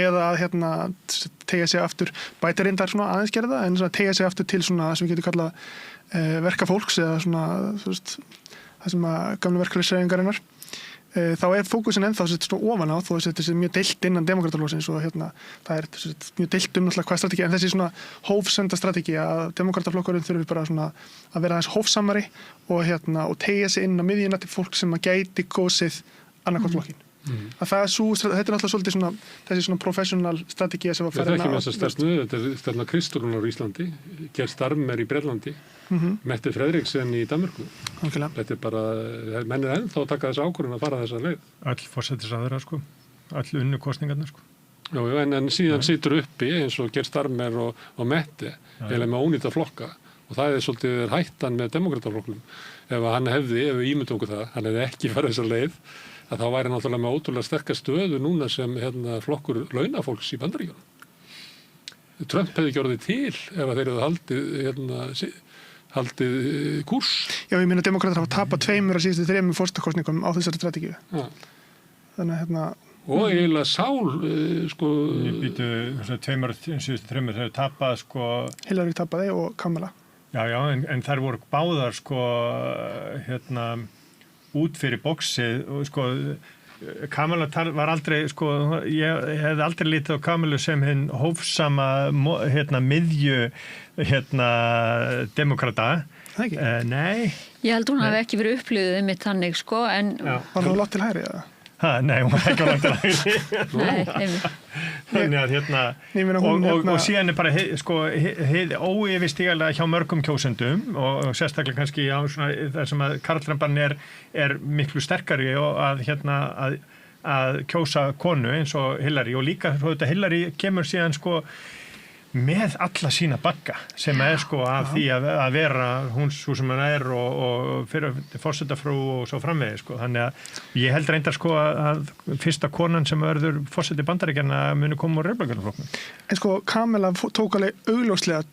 eða að tegja sig aftur, bæta reyndar svona aðeins gera það, en svona tegja sig aftur til svona sem við getum kallað verkafólks eða svona, þú veist, það sem að gamlu verkalýðshreyfingarinnar. Þá er fókusin ennþá svona ofan á, þó að þetta er mjög deilt innan demokrataflokksins og það er mjög deilt náttúrulega hvað strategía, en þessi svona hófsenda strategía að demokrataflokkurinn þurfi bara svona að vera aðeins hófsamari og tegja sig inn á miðjuna til fólk sem að gæti kosið annarkvæmt flokkin. Þetta er náttúrulega svolítið svona þessi svona professional strategía sem var farin á. Þetta er stefna Kristrúnar á Íslandi, Geir Starmer í Bretlandi, Mette Frederiksen í Danmörku. Þetta er bara, menn er ennþá að taka þessa ákvörðun að fara þessa leið. Öll forsætisráðherra, sko. Öll unnu kosningarnar, sko. Já, en síðan situr uppi eins og Geir Starmer og Mette, eða með ónýta flokka. Og það er svolítið hættan með demokrataflokknum. Ef við ímyndum okkur það, hann hefði ekki farið þessa leið, að þá væri náttúrulega með ótrúlega sterkar stöðu núna sem flokkur launafólks í Bandaríkjunum. Trump hefði ekki orðið til ef að þeir hefðu haldið kúrs. Já, ég meina demokratar hafa tapað 2 af síðustu 3 forsetakosningum á þessari strategíu. Ja. Þannig að Og eiginlega Sál, Ég býtu þessar 2 síðustu 3 þegar tapað Hillary tapaði og Kamala. Já, en þær voru báðar út fyrir boxið og Kamala var aldrei, ég hefði aldrei litið á Kamalu sem hinn hófsama miðju demokrata. Það ekki? Nei. Ég held hún hafi ekki verið upplýðið mitt þannig, en... Var það látt til hægri, eða? Nei, hún var ekki á langt til hægri. Nei, einmitt. Þannig að og síðan bara óyfirstígalega hjá mörgum kjósendum og sérstaklega kannski á þar sem að karlramban er miklu sterkari og að kjósa konu eins og Hillary og líka Hillary kemur síðan með alla sína bagga sem af því að vera hún svo sem hann og fyrir forsetafrú og svo framvegis þannig að ég held reyndar að fyrsta konan sem verður forseti Bandaríkjanna muni koma úr Repúblikaflokknum. En Kamala tók alveg augljóslega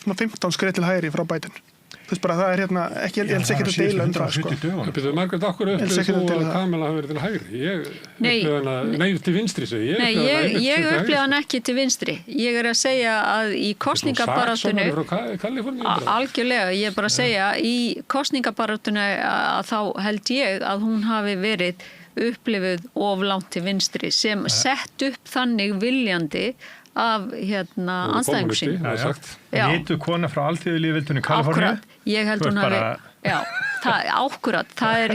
15 skref til hægri frá Biden. Þú veist bara, það er ekki, ég held ekki að deila það, Margrét, okkur upplifir þú að Kamala hafi verið til hægri? Ég upplifir hana, til vinstri, segi ég. Nei, ég upplifir hana ekki til vinstri. Ég að segja að í kosningabaráttunni, algjörlega, ég bara að segja, í kosningabaráttunni að þá held ég að hún hafi verið upplifið of langt til vinstri sem sett upp þannig viljandi af andstæðingu sín. Litu kona frá alþýðulýðveldinu Kaliforníu. Akkurat, ég held hún hafi ákkurat, það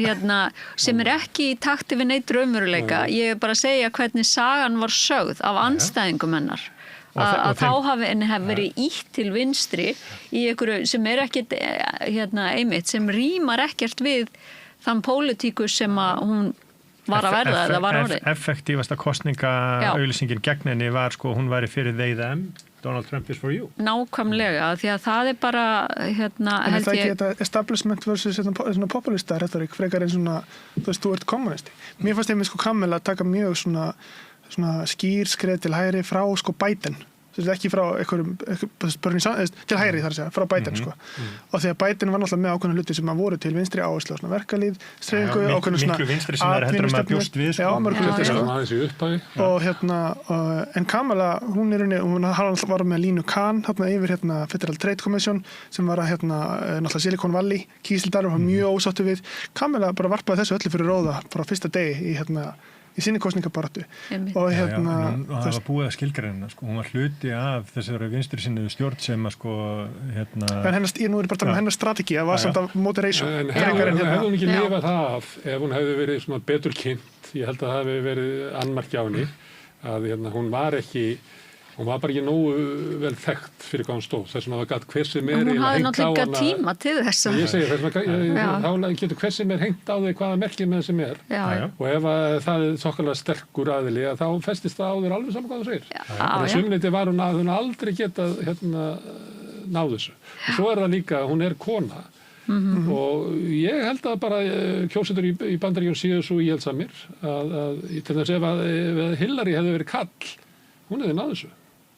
sem ekki í takti við neitt raunveruleika. Ég bara að segja hvernig sagan var sögð af andstæðingum hennar. Að þá hafi verið ítt til vinstri í einhverju sem ekkert einmitt, sem rímar ekkert við þann pólitíkus sem að hún var að verða eða var orðið. Effektívasta kosningaauglýsingin gegn henni var hún væri fyrir they them, Donald Trump is for you. Nákvæmlega, því að það bara held ég... En það ekki þetta establishment versus populista retorik, frekar en þú ert kommunisti. Mér fannst ég með Kamala að taka mjög svona skýr skref til hægri frá Biden. Ekki frá til hægri þar að segja, frá Biden og því að Biden var náttúrulega með ákveðna hluti sem að voru til vinstri áherslu og verkalýð, streifingu, ákveðna miklu vinstri sem heldur að maður bjóst við og en Kamala, hún var með Línu Khan yfir Federal Trade Commission sem var að náttúrulega Silicon Valley, kísildar og var mjög ósáttu við. Kamala bara varpaði þessu öllu fyrir róða frá fyrsta degi í sinni kosningabaráttu og það var búið að skilgreina hún var hluti af þessari vinstri sinni stjórn sem en nú er bara talað um hennar strategi að var samt af moderation en hefði hún ekki lifað það af ef hún hefði verið svona betur kynnt ég held að það hefði verið annmarki á henni að hún var bara ekki nógu vel þekkt fyrir hvað hún stóð þess að það gat hver sem hún hafði náttúrulega tíma til þess ég segi þá getur hver sem hengst á því hvaða merkið með sem og ef það er þokkalega sterkur aðili þá festist það á þér alveg saman hvað þú segir þannig að sumleiti var hún að hún aldrei getað ná þessu og svo það líka, hún kona og ég held að bara kjósendur í Bandaríkjunum séu svo íhaldsamir að til þess ef Hillary hefði verið kall hún hefði náð þessu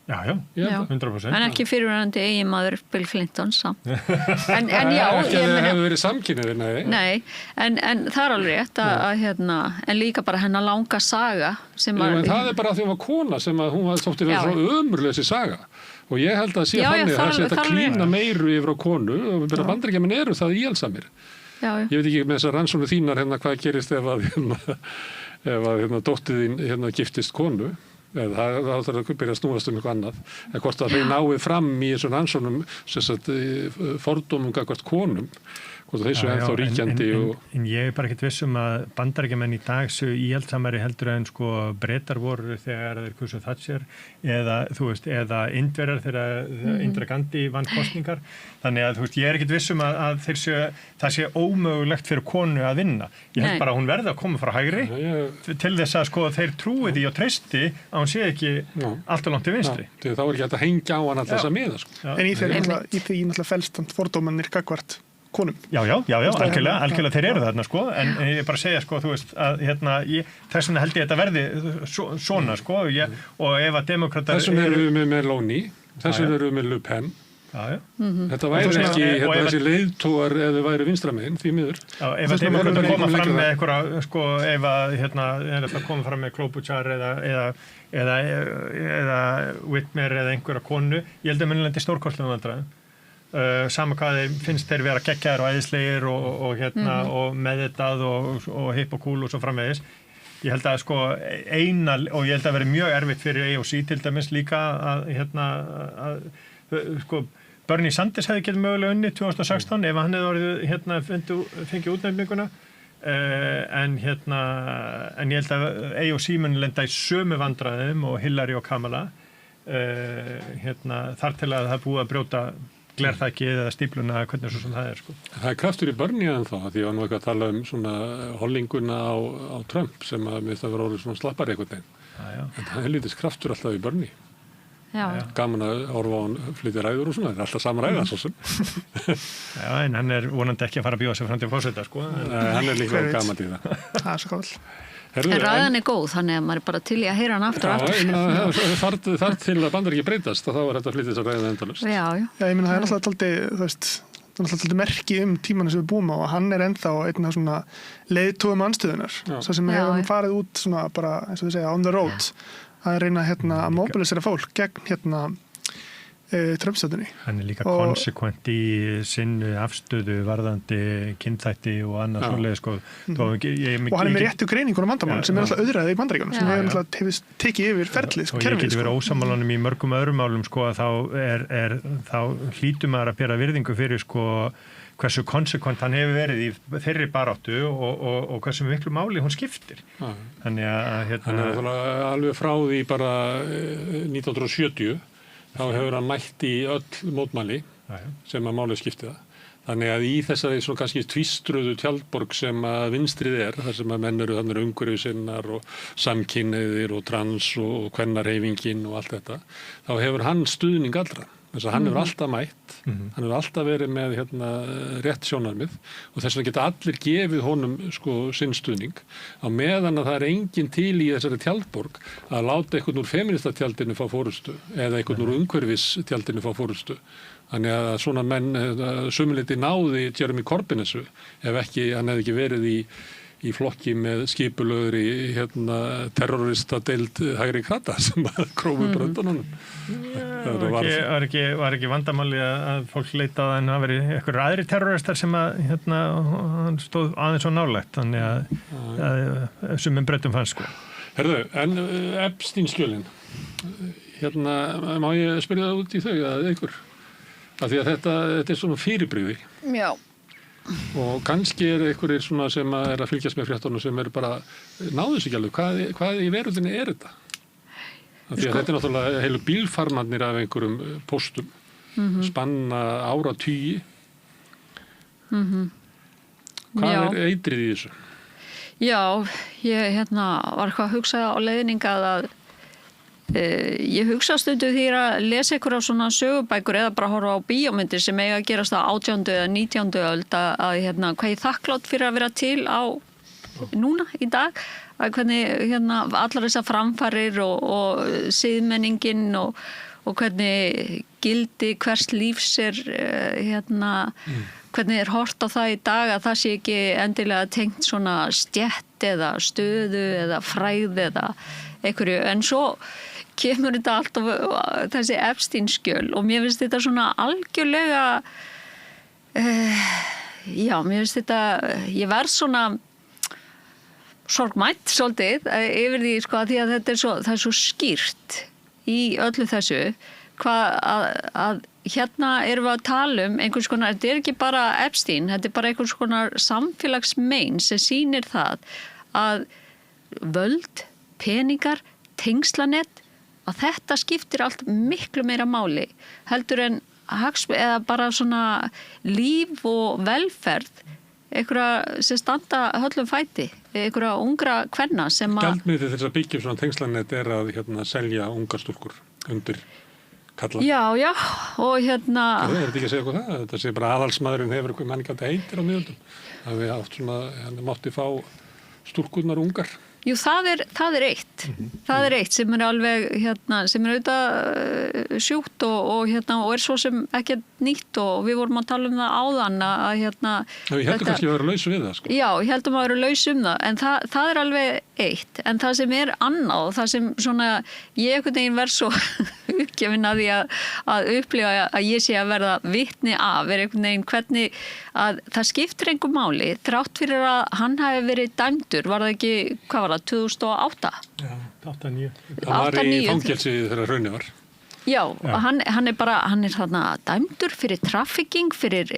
Já, 100%. En ekki fyrirverandi eiginmaður Bill Clinton samt. En já, ekki að það hefði verið samkynniðir, nei, en það er alveg rétt að en líka bara hennar langa saga sem en það bara því hún var kona sem að hún var þótti verið svo ömurleysi saga og ég held að sé þannig að það sé að klína meiru yfir á konu og Bandaríkjamenn eru það íhaldsamir. Ég veit ekki með þessar rannsóknir þínar hvað gerist ef að dóttir þín giftist konu það þarf að byrja að snúast eitthvað annað eða hvort að þau náið fram í þessum rannsóknum fordómum gagnvart konum hvort þessu ennþá ríkjandi en ég bara ekkert vissum að Bandaríkjamenn í dag séu íhaldsamari heldur en Bretar voru þegar þeir kusu Thatcher eða Indverjar þegar Indira Gandhi vann kosningar þannig að ég ekkert vissum að það sé ómögulegt fyrir konu að vinna ég held bara að hún verði að koma frá hægri til þess að þeir trúi því og treysti að hún sé ekki allt og langt til vinstri þá ekki hægt að hengja á hann alltaf þess að miða en í því náttúrulega felst fordómannir gagnvart konum. Já, algjörlega þeir eru þarna en ég bara segja þú veist að þess vegna held ég að þetta verði svona og ef að demokratar þessum erum við með Meloni Þessir eru með Le Pen. Já. Þetta væri ekki þessi leiðtógar ef þau væri vinstra-megin, því miður. Já, ef að þeim að koma fram með einhverja, sko, ef að er að koma fram með Klobuchar eða Whitmer eða einhverja konu, ég held að munlendi stórkostlega vandræðum. Sama hvað þeim finnst þeir vera geggjaðir og æðislegir og meðvitað og hipp og cool og svo framvegis. Ég held að sko og ég held að vera mjög erfitt fyrir AOC til dæmis líka að sko Bernie Sanders hefði getið mögulega unnið 2016 ef hann hefði fengið útnefninguna en ég held að AOC mun lenda í sömu vandræðum og Hillary og Kamala þar til að það búið að brjóta glerþakið eða stípluna, hvernig svo sem það sko. Það er kraftur í Bernie en þá, því að hann var ekki að tala svona hollinguna á Trump sem að mér það var orðið svona slappar einhvern veginn. En það er lítið kraftur alltaf í Bernie. Já. Gaman að horfa á hann flytja ræður og svona, það er alltaf sama ræða svo sem. Já, en hann er vonandi ekki að fara að bjóða sig fram til forseta, sko. Hann er líka gaman í það. Það er svo gáll. En ræðan er góð, þannig að maður er bara til í að heyra hann aftur og aftur. Þar til að bandar ekki breytast, þá er þetta að flytja þess að ræða endalaust. Já. Já, ég meina það er alltaf alltaf merki tímanu sem við búum á og hann er ennþá einn af svona leiðtogum andstöðunar. Svo sem hefur farið út svona bara, eins og þið segja, on the road. Að reyna að mobilisera fólk gegn Trump-stjórninni. Hann er líka konsekvent í sinni afstöðu varðandi kynþætti og annað svoleiðis sko. Og hann er með réttu greiningur á vandamálum sem er alltaf auðræði í Bandaríkjunum sem hefur tekið yfir ferlið sko, og ég geti verið ósammálanum í mörgum öðrum málum sko að þá hlýtur maður að bera virðingu fyrir sko hversu konsekvent hann hefur verið í þeirri baráttu og hversu miklu máli hún skiptir. Þannig að hann er alveg frá því bara 1970 þá hefur hann mætt í öll mótmæli sem að málið skipti það. Þannig að í þessari svo kannski tvístruðu tjaldborg sem að vinstrið þar sem að menn eru þannig umhverfisinnar og samkynhneigðir og trans og kvennarhreyfingin og allt þetta, þá hefur hann stuðning allra. Þess að hann hefur alltaf mætt, hann hefur alltaf verið með rétt sjónarmið og þess vegna geta allir gefið honum sko sinn stuðning á meðan að það er enginn til í þessari tjaldborg að láta einhvern úr feministatjaldinu fá fórustu eða einhvern úr umhverfistjaldinu fá fórustu. Þannig að svona menn sumuleyti náði Jeremy Corbyn þessu ef ekki, hann hefði ekki verið í flokki með skipulögur í terrorista deild hægri krata sem krófu bröndunum. Var ekki vandamáli að fólk leitað að hann hafi verið einhverjir aðri terroristar sem að hann stóð aðeins svo nálægt þannig að sumum breytum fannst sko. Herðu, en Epstein-skjölin má ég spyrja það út í þau að ykkur? Af því að þetta er svona fyrirbrigði. Já. Og kannski einhverjir svona sem að fylgjast með fréttunum sem bara náðu sig alveg, hvað í veröldinni þetta? Því að þetta er náttúrulega heilu bílfarmarnir af einhverjum póstum, spanna áratugi. Hvað er eitrið í þessu? Já, ég var eitthvað að hugsa á leiðninga að ég hugsa stundu því að lesa ykkur á svona sögubækur eða bara horfa á bíómyndir sem eiga að gerast á 18. eða 19. öld að hvað ég þakklátt fyrir að vera til á núna í dag að hvernig allar þessar framfarir og siðmenningin og hvernig gildi hvers lífs er hvernig er hort á það í dag að það sé ekki endilega tengt svona stétt eða stöðu eða fræð eða einhverju en svo kemur þetta alltaf þessi Epstein-skjöl og mér finnst þetta svona algjörlega mér finnst þetta ég verð svona sorgmætt svolítið yfir því sko að því að það er svo skýrt í öllu þessu að hérna erum við að tala einhvers konar, þetta er ekki bara Epstein, þetta er bara einhvers konar samfélagsmein sem sýnir það að völd, peningar, tengslanett að þetta skiptir allt miklu meira máli heldur en eða bara svona líf og velferð einhverja sem standa höllum fæti einhverja ungra kvenna sem að gjaldmiðið þess að byggja svona tengslanett er að selja ungar stúlkur undir kalla. Já, og Er þetta ekki að segja eitthvað það? Þetta sé bara aðalsmaðurinn hefur eitthvað manni gæti heitir á miðöldum. Það við átt svona, hann mátti fá stúlkurnar ungar. Jú, það er eitt. Það er eitt sem er alveg, sem er auðvitað sjúkt og er svo sem ekki nýtt og við vorum að tala um það áðan að Já, ég heldur kannski að vera laus við það, sko. Já, ég heldum að vera laus það, en það er alveg eitt. En það sem er annað, það sem svona, ég einhvern veginn verð svo uppgefin að því að upplifa að ég sé að verða vitni af, er einhvern veginn hvernig að það skiptir engu máli, þrátt fyrir að hann hafi verið dæmdur, var það ekki, hvað var það, 2008? Já, 8-9. Það var í fangelsi þegar hrunið var. Já, hann er þarna dæmdur fyrir trafficking, fyrir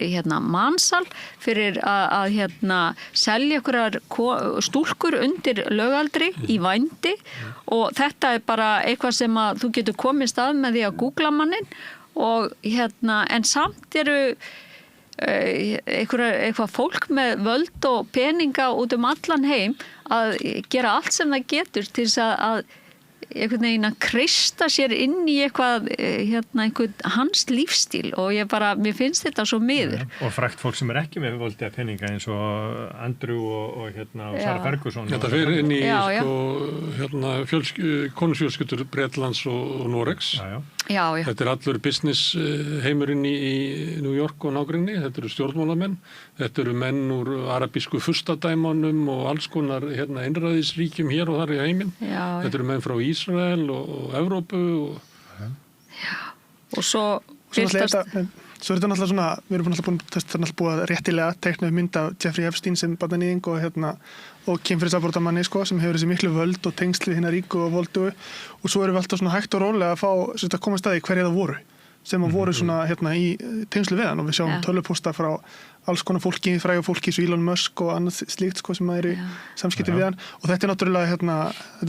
mansal, fyrir að selja einhverjar stúlkur undir lögaldri í vændi og þetta er bara eitthvað sem að þú getur komist að með því að googla mannin og en samt eru eitthvað fólk með völd og peninga út allan heim að gera allt sem það getur til þess að einhvern veginn að kreista sér inn í eitthvað, einhvern hans lífstíl og mér finnst þetta svo miður. Og frækt fólk sem er ekki með voldiða peninga eins og Andrew og Sarah Ferguson. Þetta fyrir inn í konungsfjölskyldur Bretlands og Noregs. Já. Þetta er allur business heimurinn í New York og nágrinni, þetta eru stjórnmálamenn, þetta eru menn úr arabísku furstadæmanum og alls konar einræðisríkjum hér og þar í heiminn. Þetta eru menn frá Ísrael og Evrópu og svo byrtast Svo er þetta náttúrulega svona, við erum náttúrulega búið að réttilega teikna mynd af Jeffrey Epstein sem barnaníðing og kynferðisafbrotamanni sem hefur þessi miklu völd og tengsl við hinna ríku og voldu og svo erum við alltaf svona hægt og rólega að fá að koma staði hverja það voru sem að voru svona í tengslu við hann og við sjáum tölvupósta frá alls konar fólki, fræga fólki svo Elon Musk og annað slíkt sem að eru samskipti við hann og þetta er náttúrulega þetta er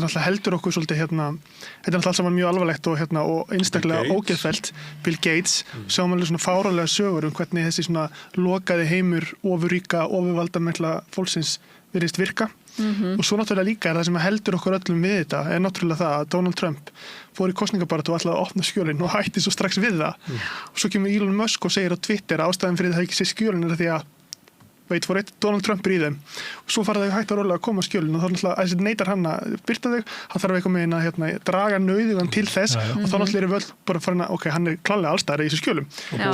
náttúrulega heldur okkur svolítið þetta er náttúrulega alls saman mjög alvarlegt og einstaklega ógeðfellt Bill Gates sjáum alveg svona fáránlega sögur hvernig þessi svona lokaði heimur ofurríka, ofurvaldamikla fólksins virðist virka og svo náttúrulega líka er það sem heldur okkur öllum við þetta er náttúrulega það að Donald Trump fór í kosningabaráttu og ætlaði að opna skjölin og hætti svo strax við það og svo kemur Elon Musk og segir á Twitter að ástæðan fyrir það ekki sé skjölin er því að Donald Trump er í þeim og svo fara þau hægt að rólega að koma skjölin og þá náttúrulega að neitar hann að birta þau hann þarf eitthvað með að draga nauðugan til þess og þá náttúrulega er völd bara farin að ok, hann er klálega allstæðar í þessu skjölum og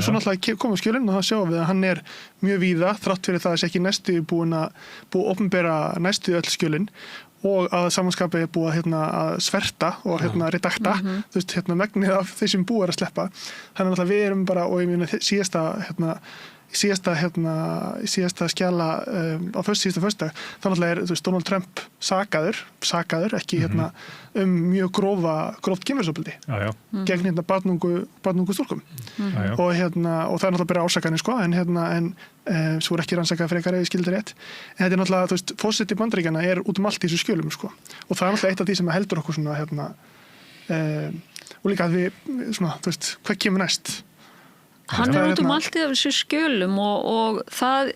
svo náttúrulega koma skjölin og þá sjáum við að hann er mjög víða þrátt fyrir það að sé ekki næstu búið að opinbera næstu öll skjölin og að samanskapi er búið að sverta og redakta þú veist, megnið af þeir sem búið að sleppa þannig að við erum bara og ég meina síðasta skjala á síðasta föstudag þannig að er Donald Trump sakaður ekki mjög gróft kynferðisofbeldi gegn barnungu stúlkum og það er náttúrulega bara ásakanir en svo er ekki rannsakað frekar ef ég skildi rétt en þetta er náttúrulega, forseti Bandaríkjanna er út allt í þessu skjölum og það er náttúrulega eitt af því sem heldur okkur svona og líka að við svona, hvað kemur næst Hann er út allt í þessu skjölum og það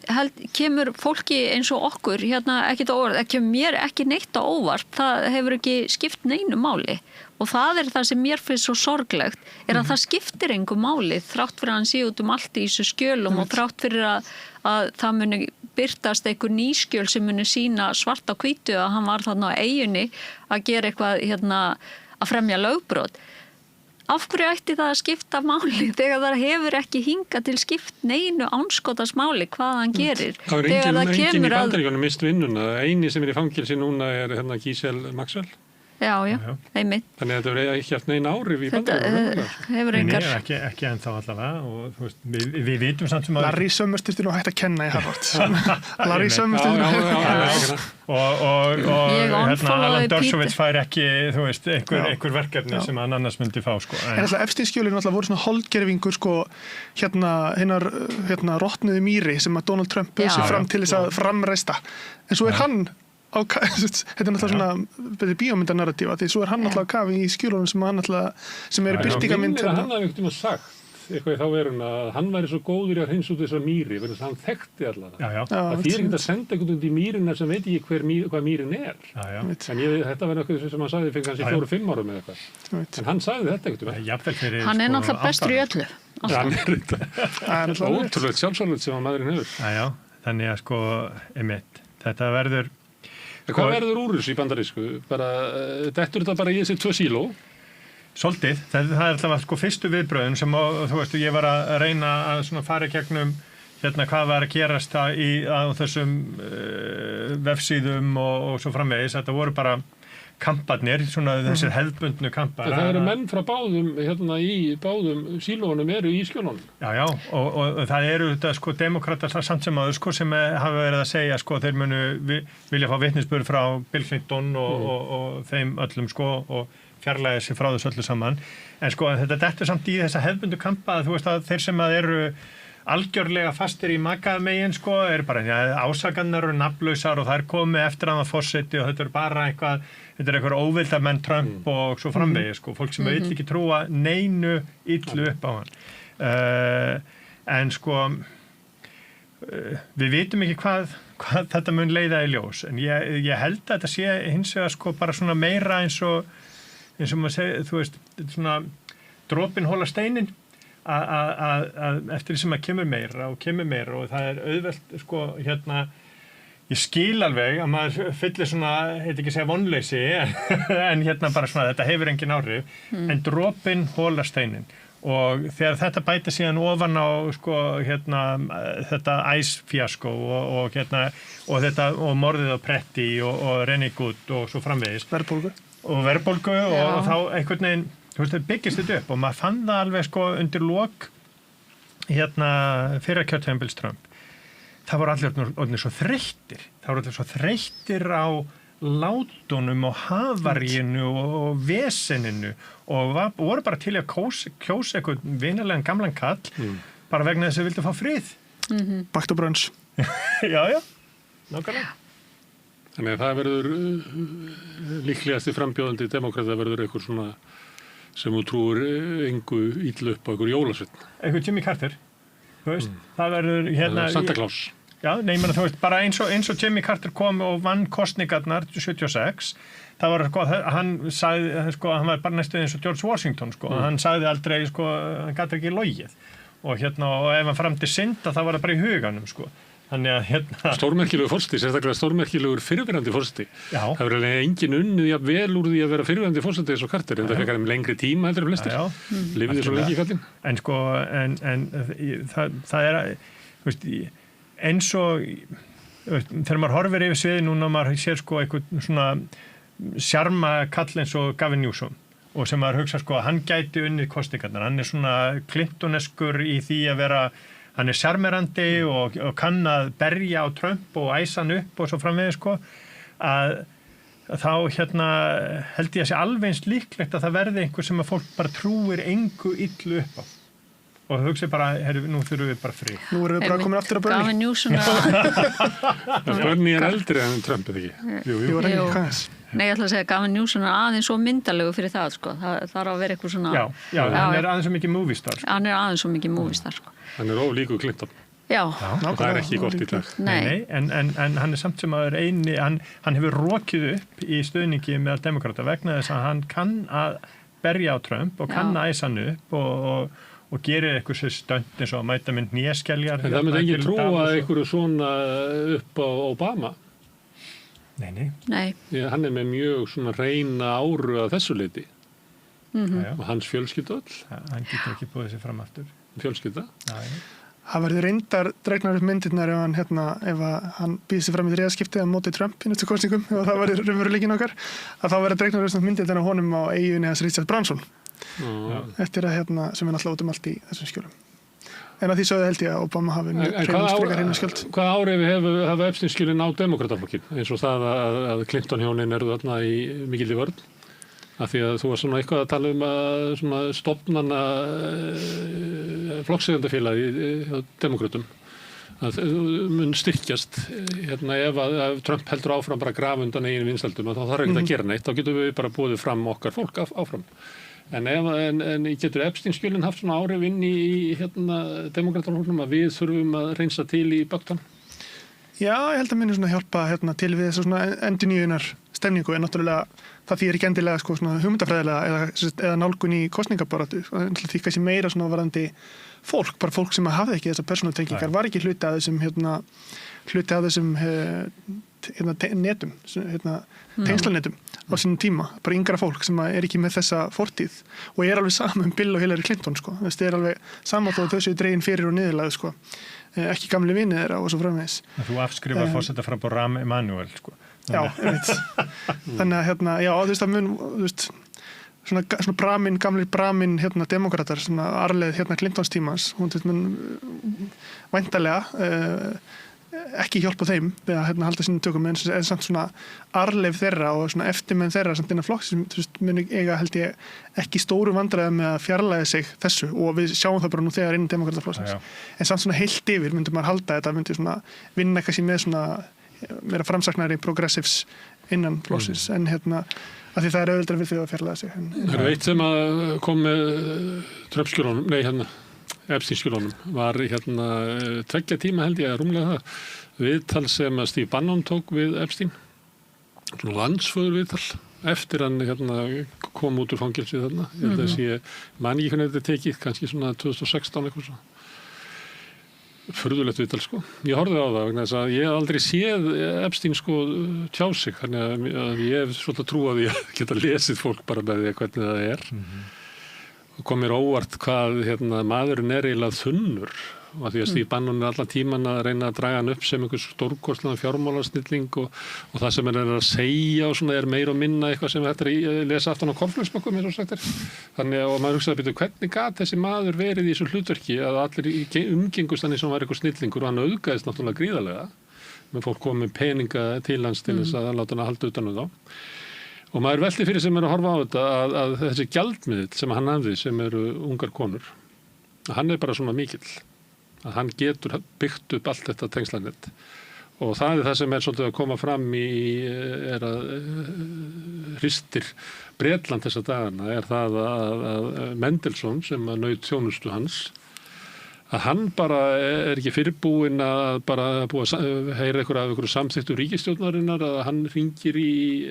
kemur fólki eins og okkur ekkert á óvart, kemur mér ekki neitt á óvart, það hefur ekki skipt neinu máli og það er það sem mér finnst svo sorglegt, er að það skiptir engu máli þrátt fyrir að hann sé út allt í þessu skjölum og þrátt fyrir að það muni birtast einhver nýskjöl sem muni sína svart á hvítu að hann var þarna á eyjunni að gera eitthvað að fremja lögbrot. Af hverju ætti það að skipta máli þegar það hefur ekki hingað til skipt neinu ánskotas máli hvað hann gerir? Það er engin í Bandaríkjunum mist vinnuna. Eini sem er í fangelsi núna er Giselle Maxwell. Já, einmitt. Þannig að þetta verður ekki haft neina áhrif í Bandaríkjunum. Hefur engar. Nei, ekki ennþá allavega og þú veist, við vitum samt sem að Larry Summers þurfti nú hægt að kenna í Harvard. Larry Summers þurfti og Alan Dershowitz fær ekki, þú veist, einhver verkefni sem hann annars myndi fá, sko. En alltaf Epstein-skjölin alltaf voru svona holdgerfingur, sko, hinnar rotnuðu mýri sem að Donald Trump bauð sig fram til þess að framreista. En svo er hann þetta er náttúrulega svona bíómyndanarratífa því svo er hann náttúrulega kafi í skjölunum sem er birtingamynd hann hafði ekkert sagt eitthvað í þá verun að hann væri svo góður í að hreinsa út þessar mýri verðast hann þekkti allavega það þýðir ekkert að senda eitthvað út í mýrina sem veit ekki hvað mýrin er en þetta verður eitthvað sem hann sagði fyrir kannski 4-5 árum eða eitthvað en hann sagði þetta ekkert hann er náttúrulega bestur í öllu hann er ótrúlegt sjálfsálegt sem að maðurinn hefur þannig að sko þetta verður Hvað verður úr þessu í bandarísku? Dettur þetta bara í þessi 2 síló? Svolítið, það er alltaf sko fyrstu viðbröðin sem þú veist, ég var að reyna að svona fara í gegnum hvað var að gerast á þessum vefsíðum og svo framvegis. Þetta voru bara kamparnir, svona þessir hefðbundnu kampar. Það eru menn frá báðum, í báðum sílónum eru í skjólunum. Já, og það eru þetta sko demokratar samt sem áður sko sem hafa verið að segja sko þeir munu vilja fá vitnisburð frá Bill Clinton og þeim öllum sko og fjarlægja sig frá þessu öllu saman. En sko þetta dettur samt í þessa hefðbundu kampa, þú veist að þeir sem að eru algjörlega fastir í makamegin sko bara ásakanir og nafnlausar og þær komi eftir að það forseti og þetta bara eitthvað óvildamenn Trump og svo framvegis sko, fólk sem vill ekki trúa neinu illu upp á hann. En sko við vitum ekki hvað þetta mun leiða í ljós, en ég held að þetta sé hins vegar sko bara svona meira eins og maður segir, þú veist, svona dropinn holar steinin að eftir því sem að kemur meira og það er auðvelt sko ég skil alveg að maður fyllir svona, heit ekki segja vonleysi en bara svona þetta hefur engin áhrif en dropinn holar steinin og þegar þetta bæta síðan ofan á sko þetta æsfjaskó og þetta og morðið á Pretti og Rennigut og svo framvegis verðbólgu og þá einhvern veginn þú veist, það byggist þetta upp og maður fann það alveg sko undir lok fyrra kjörtímabils Trump. Það voru allir orðnir svo þreyttir. Það voru allir svo þreyttir á látunum og havaríinu og veseninu og voru bara til að kjósa eitthvað vinalegan gamlan kall bara vegna þess að vildu fá frið. Bakt og brönns. Já, nákvæmlega. Þannig að það verður líklegasti frambjóðandi demokrata verður eitthvað svona sem þú trúir engu illu upp á einhver jólasveinn. Einhver Jimmy Carter, þú veist, það verður Santa Claus. Já, þú veist, bara eins og Jimmy Carter kom og vann kosningarnar 76, það var hann sagði, hann var bara næstu eins og George Washington, hann sagði aldrei, hann gat ekki logið og ef hann framdi synda, það var það bara í huganum, Þannig að Stórmerkilegur forseti, sérstaklega stórmerkilegur fyrrverandi forseti. Það verður engin unnið jafn vel úr því að vera fyrrverandi forseti eins og Carter, en það fekk hann lengri tíma heldur en flestir. Lifði svo lengi í kallinn. En það er, þú veist, eins og þegar maður horfir yfir sviði núna og maður sér eitthvað svona sjarma kall eins og Gavin Newsom og sem maður hugsa að hann gæti unnið kosningarnar. Hann er svona Clintoneskur í því að vera hann er sjarmerandi og kann að berja á Trump og æsa hann upp og svo framvegis að þá held ég að sé alveg eins líklegt að það verði einhver sem að fólk bara trúir engu illu upp á og það hugsi bara, nú þurfum við bara frið. Nú erum við bara komin aftur að Bernie. Gavin Newsom Bernie er eldri en Trump, eða ekki? Jú. Nei, ég ætla að segja Gavin Newsom er aðeins svo myndalegu fyrir það, það þarf að vera eitthvað svona Já, hann er aðeins svo mikið movie star Hann er aðeins svo mikið movie star Hann er ólíkur Clinton. Já. Það er ekki gott í dag. Nei, en hann er samt sem að hann hefur rokið upp í stuðningi með demokrata vegna þess að hann kann að berja á Trump og kann að æsa hann upp og gerir eitthvað sér stönd eins og að mæta mynd néskeljar. En það myndi ekki trúa einhverju svona upp á Obama. Nei. Hann er með mjög svona reyna áru að þessu leiti. Og hans fjölskylda öll. Hann getur ekki búið sér fram aftur. Fjölskylda. Það verður reyndar dregnar upp myndirnar ef hann býð sér fram í þriðaskipti að móti Trump í næstu kosningum, ef það verður raunveruleikinn okkar, að þá verður dregnar upp myndirnar á honum á eyjunni hans Richard Branson. Eftir að sem er náttúrulega út allt í þessum skjölum. En að því sögðu held ég að Obama hafi reynast frekar hreinaskjöld. Hvað áhrif hafa Epstein-skjölin á demokrataflokkin? Eins og það að Clinton-hjónin eru þarna í mikilli vörn? Af því að þú var svona eitthvað að tala að stofnana flokkseigandafélagi á demokratum að mun styrkjast ef Trump heldur áfram bara graf undan eigin vinsældum þá þarf ekki að gera neitt, þá getum við bara boðið fram okkar fólk áfram. En getur Epstein-skjölin haft svona áhrif inn í demokrataflokknum að við þurfum að reynsa til í Bögtan? Já, ég held að minni svona hjálpa til við þessu svona endurnýjunar stemningu, en náttúrulega það þýðir ekki endilega svona hugmyndafræðilega eða nálgun í kosningabaráttu. Því kannski meira svona varðandi fólk, bara fólk sem hafði ekki þessar persónutengingar, var ekki hluti af þessum tengt netum, tengslanetum á sínum tíma, bara yngra fólk sem ekki með þessa fortíð og alveg sama Bill og Hillary Clinton, sko. Það alveg sama þó þau séu dregin fyrir og niðurlagð, sko. Ekki gamli vinir þeirra og svo framvegis. Þú afskrifar forsetaframboð Rahm Emanuel, sko. Já, ég veit. Þannig að, já, þú veist, það mun, þú veist, svona gamli Bramin, demokratar, svona arleið, Clintons tímans, hún, þú veist, mun væntanlega, ekki hjálpa þeim við að halda sínum tökum en samt svona arleif þeirra og svona eftirmenn þeirra samt innan flokks sem muni eiga held ég ekki stóru vandræði með að fjarlæga sig þessu og við sjáum það bara nú þegar innan demokrataflokksins en samt svona heilt yfir myndi maður halda þetta myndi svona vinna kannski með svona meira framsaknari progressives innan flokksins en af því það auðveldara við því að fjarlæga sig Það eitt sem að kom með Trump-skjölunum, Epstein-skjölunum var 2 tíma held ég að rúmlega það viðtal sem að Steve Bannon tók við Epstein landsföður viðtal eftir hann kom út úr fangelsi þarna ég held að sé, man ekki hvernig þetta tekið kannski svona 2016 eitthvað svo furðulegt viðtal sko ég horfði á það vegna þess að ég hef aldrei séð Epstein sko tjá sig þannig að ég hef svolítið trúið að ég geta lesið fólk bara með því hvernig það er kom mér óvart hvað maðurinn eiginlega þunnur og því að Steve Bannon allan tíman að reyna að draga hann upp sem einhver stórkostlegan fjármálasnilling og það sem að segja og svona meira og minna eitthvað sem þetta lesa aftan á korflöksbökkum eins og sagt þannig og maður hugsaði hvernig gat þessi maður verið í þessu hlutverki að allir umgengust hann eins og hann var eitthvað snillingur og hann auðgaðist náttúrulega gríðarlega með fólk komið peninga til hans til þess að láta hann að halda utan þá Og maður velti fyrir sem að horfa á þetta að þessi gjaldmiðill sem hann hafði sem eru ungar konur, hann bara svona mikill. Að hann getur byggt upp allt þetta tengslanett. Og það það sem svolítið að koma fram að hristir Bretland þessa dagana það að Mendelssohn sem að naut þjónustu hans að hann bara ekki fyrirbúinn að bara búið að heyra einhverju samþykktu ríkisstjórnarinnar að hann hringir í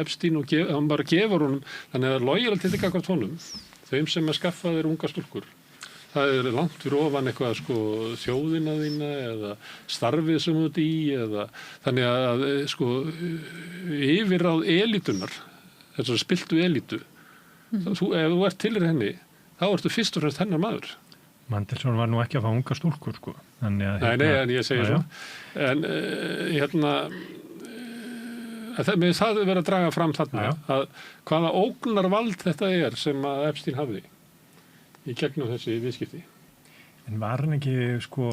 Epstein og hann bara gefur honum þannig að loyalty gagnvart honum þeim sem að skaffa þeir unga stúlkur það langt fyrir ofan eitthvað sko þjóðina þína eða starfið sem þú ert í eða þannig að sko yfirráð elítunar þess að spiltu elítu ef þú ert tilrið henni þá ertu fyrst og fremst hennar maður Mendelssohn var nú ekki að fá unga stúlkur sko. Nei, en ég segi svo. En með það verið að draga fram þarna að hvaða ógnarvald þetta sem að Epstein hafði í gegnum þessi viðskipti. En var hann ekki sko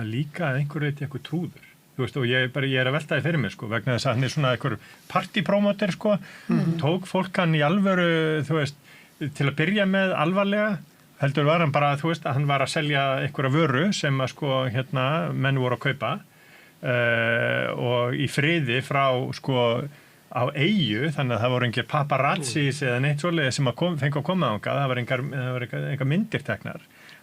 líka að einhver reyti eitthvað trúður? Þú veist, og ég að velta því fyrir mig sko, vegna þess að hann svona einhver partypromoter sko, tók fólk hann í alvöru, þú veist, til að byrja með alvarlega heldur var hann bara, þú veist, að hann var að selja einhverja vöru sem að sko, menn voru að kaupa og í friði frá sko á eyju, þannig að það voru engir paparazzis eða neitt svoleiðis sem fengu að koma þangað, það var engar myndir teknar,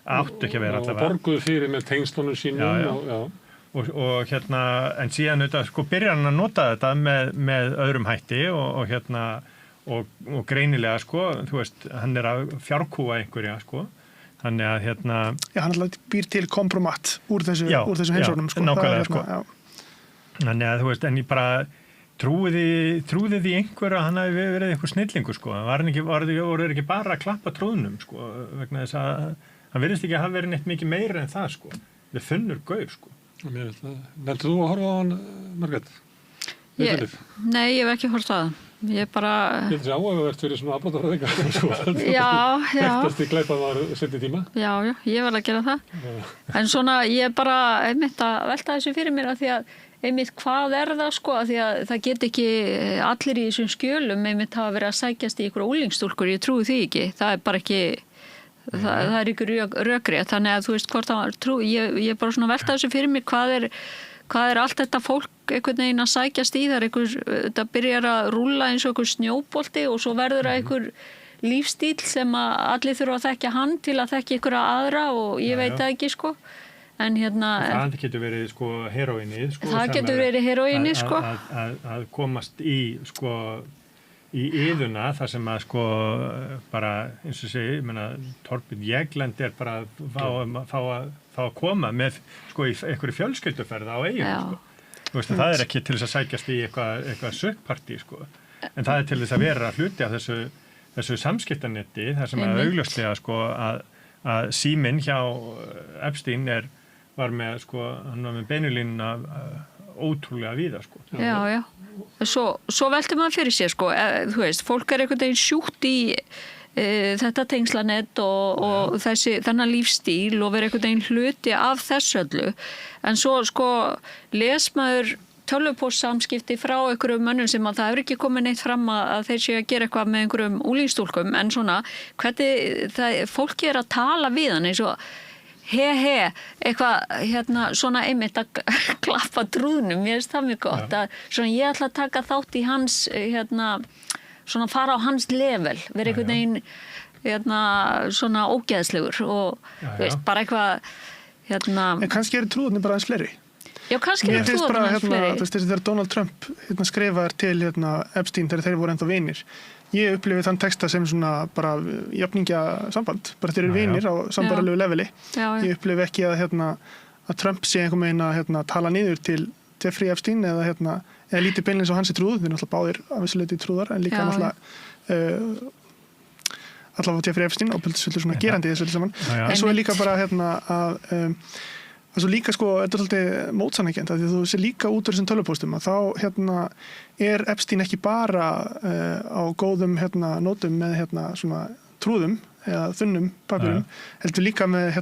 áttu ekki að vera allavega. Og borguðu fyrir með tengslunum sínum. Og en síðan þetta, sko, byrjar hann að nota þetta með öðrum hætti og greinilega sko, þú veist, hann að fjárkúa einhverja sko, þannig að Já, hann alltaf býr til kompromatt úr þessum heimsóknum sko. Nákvæmlega sko. Þannig að þú veist, en ég bara trúði því einhver að hann hafi verið eitthvað snillingur sko, voru ekki bara að klappa tróðnum sko, vegna þess að hann virðist ekki að hafa verið neitt mikið meira en það sko, við þunnur gaur sko. Nefndu þú að horfa á hann, Margrét? Nei, ég hef ekki horft á það. Ég bara... Ég held að áhugavert fyrir svona afbrotafræðingar. Já. Þetta glæpaðar seinni tíma. Já, ég var að gera það. En svona, ég bara einmitt að velta þessu fyrir mér að því að einmitt hvað það sko, að því að það get ekki allir í þessum skjölum einmitt hafa verið að sækjast í ykkur úlingstúlkur, ég trúi því ekki. Það bara ekki... Það ykkur rökrétt, þannig að þú veist hvort það ég bara svona velta þessu fyrir mér hvað allt þetta fólk einhvern veginn að sækjast í þetta byrjar að rúlla eins og einhver snjóbolti og svo verður það einhver lífstíl sem að allir þurfa að þekkja hann til að þekkja ykkur aðra og ég veit það ekki sko en það getur verið sko heroínið sko, það getur verið heroínið sko að komast í sko í yðuna þar sem að sko bara eins og segi, ég meina Torben Jegland bara að fá að koma með sko í einhverju fjölskylduferð á eyjum sko. Þú veist, það er ekki til þess að sækjast í eitthvað sökkpartí, sko. En það er til þess að vera hluti af þessu samskiptanetti, þar sem að augljóslega, sko, að síminn hjá Epstein var með, sko, hann var með beinulínuna ótrúlega víða, sko. Já. Svo velti maður fyrir sér, sko, þú veist, fólk einhvern veginn sjúkt í þetta tengslanett og þennan lífstíl og vera einhvern veginn hluti af þessu öllu. En svo, sko, les maður tölvupóstsamskipti frá einhverjum mönnum sem að það hefur ekki komið neitt fram að þeir séu að gera eitthvað með einhverjum úlingstúlkum, en svona, hvernig fólki að tala við hann eins og eitthvað svona einmitt að klappa trúðnum, ég veist það mjög gott að svona ég ætla að taka þátt í hans svona fara á hans level, vera einhvern veginn svona ógeðslegur og þú veist, bara eitthvað En kannski trúðnir bara aðeins fleiri. Já, kannski trúðnir aðeins fleiri. Þú veist, þegar Donald Trump skrifaði til Epstein þegar þeir voru ennþá vinir. Ég upplifið þann texta sem svona bara jafningja samband, bara þeir eru vinir á sambaralegu leveli. Ég upplifið ekki að Trump sé einhvern veginn að tala niður til Jeffrey Epstein eða lítið beinleins á hans trúð, þeir náttúrulega báðir af þessu leyti trúðar, en líka náttúrulega allavega Jeffrey Epstein ábyrgðsfullur svona gerandi þessu öllu saman. En svo er líka bara svo líka sko, þetta er svolítið mótsannegjant að því að þú sé líka út úr þessum tölvupóstum að þá er Epstein ekki bara á góðum nótum með svona trúðum eða þunnum papirum, heldur líka með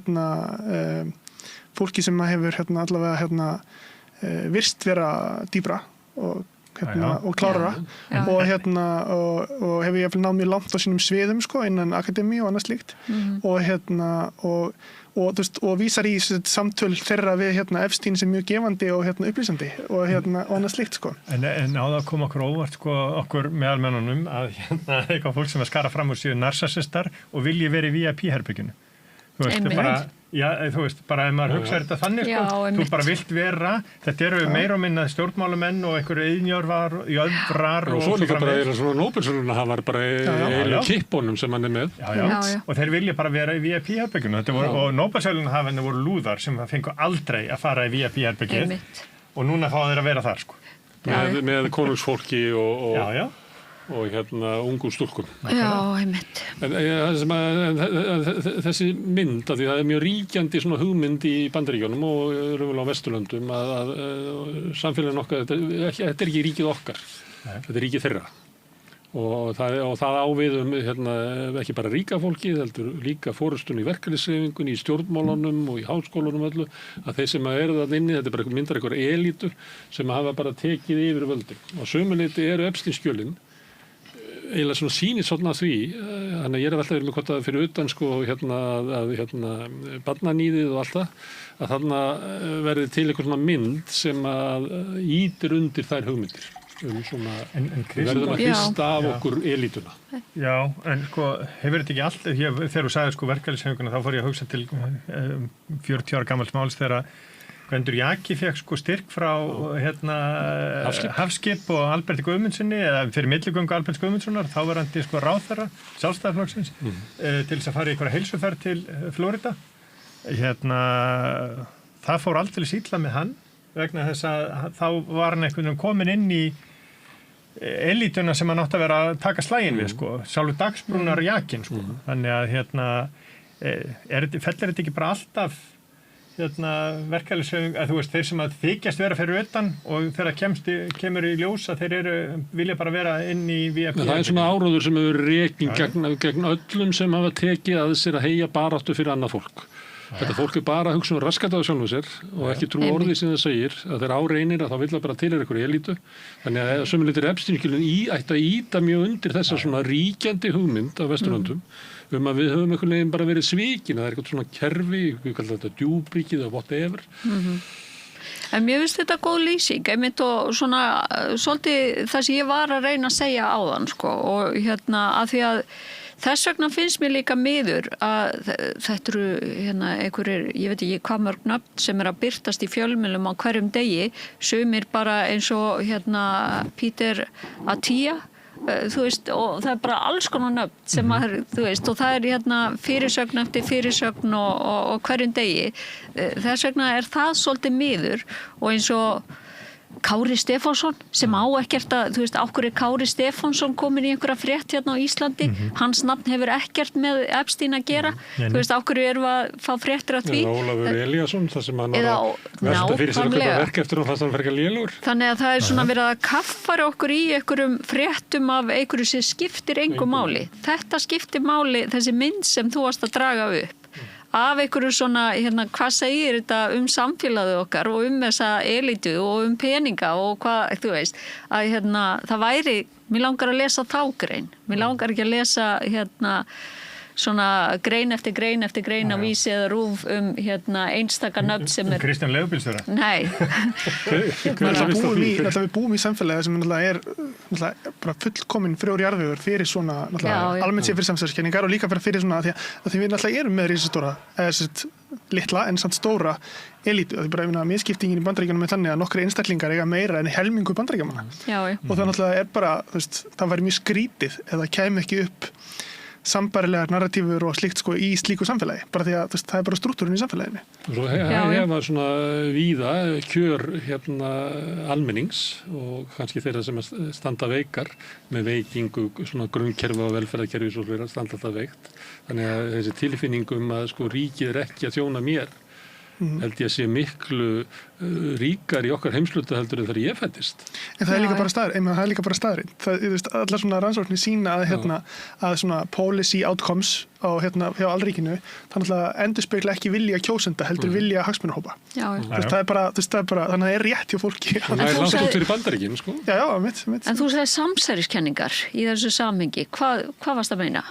fólki sem hefur allavega virst vera dýbra og klárara og hefur ég náð mjög langt á sínum sviðum sko, innan akademíu og annað slíkt og vísar í samtöl þeirra við Epstein sem mjög gefandi og upplýsandi og annað slíkt sko. En á það kom okkur óvart sko, okkur meðalmennunum að eitthvað fólk sem að skara fram úr síðu narsasistar og vilji verið í VIP-herbygginu. Þú veist, þú veist, bara ef maður hugsaður þetta þannig, sko, þú bara vilt vera, þetta eru meira og minna stjórnmálamenn og einhverju eiginjörvar og svo líka bara svona Nóbelsverðlauna hafar bara í kippunum sem hann er með. Og þeir vilja bara vera í VIP-herbygginu og Nóbelsverðlauna hafarnir voru lúðar sem fengu aldrei að fara í VIP-herbyggið og núna fá þeir að vera þar, sko. Með konungsfólki og ungum stúlkum. Já, einmitt. Þessi mynd, af því það er mjög ríkjandi svona hugmynd í Bandaríkjunum og raunverulega á Vesturlöndum að samfélagin okkar, þetta er ekki ríkið okkar, þetta er ríkið þeirra. Og það ávið ekki bara ríka fólki, heldur líka forystun í verkalýðshreyfingunni, í stjórnmálunum og í háskólunum öllu, að þeir sem eru þarna inni, þetta er bara myndar einhver elítu sem hafa bara tekið yfir völdin. Og sömuleyti eru Epstein-skjölin eiginlega svona sýnir svona því, þannig að ég er alltaf verið með hvort að fyrir utan sko barnanýðið og allt það, að þarna verði til einhver svona mynd sem að ýtir undir þær hugmyndir. Svona, verðum að hrista af okkur elítuna. Já, en sko, hefur þetta ekki alltaf, þegar þú sagði sko verkalýðshreyfinguna, þá fór ég að hugsa til 40 ára gamals máls þegar Gvendur Jaki fekk sko styrk frá Hafskip og Alberti Guðmundssoni eða fyrir milligöngu Alberts Guðmundssonar, þá var hann sko ráðherra Sjálfstæðisflokksins til þess að fara í einhverja heilsuferð til Flórída. Það fór aldrei illa með hann vegna þess að þá var hann einhvern veginn komin inn í elítuna sem hann átti að vera að taka slægin við sko, sjálfur dagsbrúnar Jakin sko. Þannig að fellir þetta ekki bara alltaf verkalýðshreyfing, að þú veist, þeir sem að þykjast vera fyrir utan og þegar kemur í ljós að þeir vilja bara vera inn í VIP. Það er svona áróður sem hefur rekin gegn öllum sem hafa tekið að sér að heyja baráttu fyrir annað fólk. Þetta fólk er bara að hugsa raskat á sjálfum sér og ekki trú orðið sem það segir, að þeir áreinir að þá vilja bara til einhverju elítu. Þannig að sömuleiðis Epstein-skjölin ætti að ýta mjög undir þessa svona ríkjandi hugmynd af Vesturlöndum að við höfum einhvern veginn bara verið svikin, það er eitthvað svona kerfi, við kallum þetta djúpríkið eða whatever. En mér finnst þetta góð lýsing, einmitt og svona svolítið það sem ég var að reyna að segja áðan sko og að því að þess vegna finnst mér líka miður að þetta eru einhverjir, ég veit ekki hvað mörg nöfn sem er að birtast í fjölmiðlum á hverjum degi, sumir bara eins og Peter Attia, þú veist, og það er bara alls konar nöfn sem að, þú veist, og það er fyrirsögn eftir fyrirsögn og hverjum degi. Þess vegna er það svolítið miður og eins og Kári Stefánsson sem á ekkert að, þú veist, ákveður er Kári Stefánsson komin í einhverja frétt hérna á Íslandi, hans nafn hefur ekkert með Epstein að gera, þú veist, ákveður erum við að fá fréttir af því. Ólafur Elíasson, það sem hann var að velta fyrir sér okkur verk eftir og það sem verka lélugur. Þannig að það er svona verið að kaffara okkur í einhverjum fréttum af einhverju sem skiptir engu máli. Þetta skiptir máli, þessi mynd sem þú varst að draga upp. Af einhverju svona, hvað segir þetta samfélagið okkar og þessa elitu og peninga og hvað, þú veist, að það væri, mér langar að lesa þá grein, mér langar ekki að lesa svona grein eftir grein á Vísi eða RÚV einstaka nöfn sem er... Kristján Leifbílstöra? Nei. Við búum í samfélagi sem er bara fullkomin frjór jarðvegur fyrir svona, almennt sé fyrir samsæðiskenningar og líka fyrir svona, því við náttúrulega erum með risastóra, litla en samt stóra elítu, því bara misskiptingin í Bandaríkjunum er þannig að nokkri einstaklingar eiga meira en helmingu Bandaríkjamanna. Og það náttúrulega er bara, það væri mjög skrítið eða kæmi ekki upp sambærilegar narratífur og slíkt í slíku samfélagi, bara því að það er bara strúktúrin í samfélaginu. Svo hefa svona víða kjör almennings og kannski þeirra sem standa veikar með veikingu, svona grunnkerfi og velferðarkerfi svo fyrir að standa alltaf veikt. Þannig að þessi tilfinningum að ríkið er ekki að þjóna mér held ég að sé miklu ríkar í okkar heimsluta heldur en þegar ég fæddist. En það er líka bara staðreynd. Allar svona rannsóknir sýna að svona policy outcomes hjá alríkinu, þannig að endurspegla ekki vilja kjósenda heldur vilja hagsmunahópa. Það er bara, þannig að það er rétt hjá fólki. Það er langt út fyrir Bandaríkin, sko. Já, mitt. En þú sagði samsæriskenningar í þessu samhengi. Hvað varst að meina?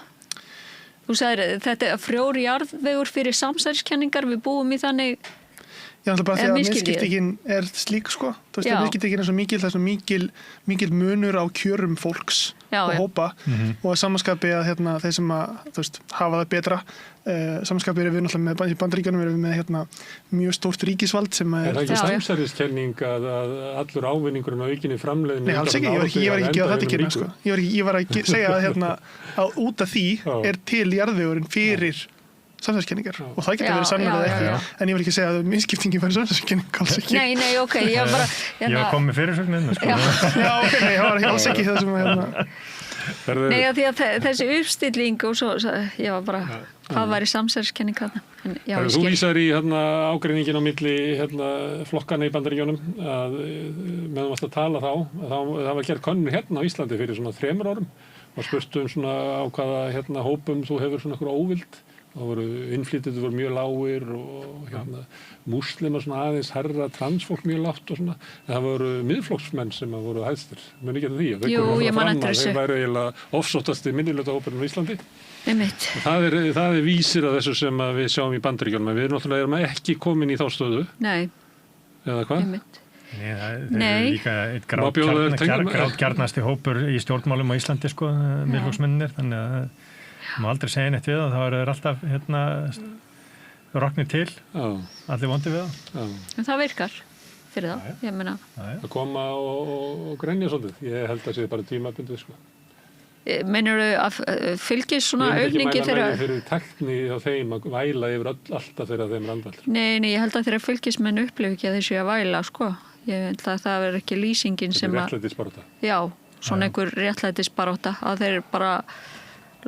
Þú sagðir, þetta er frjór jarðvegur fyrir samsæriskenningar, við búum í þannig... Já, bara því að misskiptingin er slík, sko. Þú veist, misskiptingin er svo mikil, það er svo mikil munur á kjörum fólks og hópa og að samanskapi að þeir sem að, þú veist, hafa það betra, samanskapi erum við náttúrulega með í Bandaríkjunum erum við með mjög stórt ríkisvald sem er... Er það ekki samsæriskenning að allur ávinningurinn á aukinni framleiðinni... Nei, alls ekki, ég var ekki að gefa þetta kynna, sko. Ég var að segja að út af því er til jarðvegurinn fyrir samsæriskenningar og það getur verið sannlega ekki, en ég vil ekki segja að misskiptingin fyrir samsæriskenning alls ekki. Nei, ok, ég bara... Ég var komið fyrirsögnin, sko. Já, ok, nei, ég var alls ekki það sem Nei, því að þessi uppstilling og svo, ég var bara, hvað var í samsæriskenning þarna? Þú vísar í ágreiningin á milli flokkana í Bandaríkjunum að meðan varst að tala þá, það var gerð könnun hérna á Íslandi fyrir svona 3 árum og spurt svona á hvaða hópum þú hefur svona eitthvað óvild. Það voru innflytjendur voru mjög lágir og múslimar svona aðeins herra, transfólk mjög lágt og svona. En það voru miðflokksmenn sem voru hæstir. Muni ekki því. Jú, ég man eftir þessu. Þeir væru eiginlega ofsóttasti minnihlutahópurinn á Íslandi. Einmitt. Það er vísir að þessu sem við sjáum í Bandaríkjunum. Við náttúrulega erum ekki komin í þá stöðu. Nei. Eða hvað? Einmitt. Nei, það er líka eitt grátgjarnasti hópur í stjórnmálum á Íslandi, sko, miðflokksmennir, þannig að má aldrei segja neitt við það, þá er alltaf roknir til, allir vondi við það. En það virkar fyrir það, ég meina. Að koma og grenja svolítið, ég held að sé bara tímabundið, sko. Meinarðu að fylgis svona aukningi þeirra... Ég er ekki mæla með fyrir tekni á þeim að væla yfir alltaf þeirra þeim randvald. Nei, ég held að þeirra fylgismenn upplifi ekki að þessu að væla, sko. Ég held að það er ekki lýsingin sem að... Þetta er réttlætisbarátta. Já, svona einhver réttlætisbarátta, að þeir bara...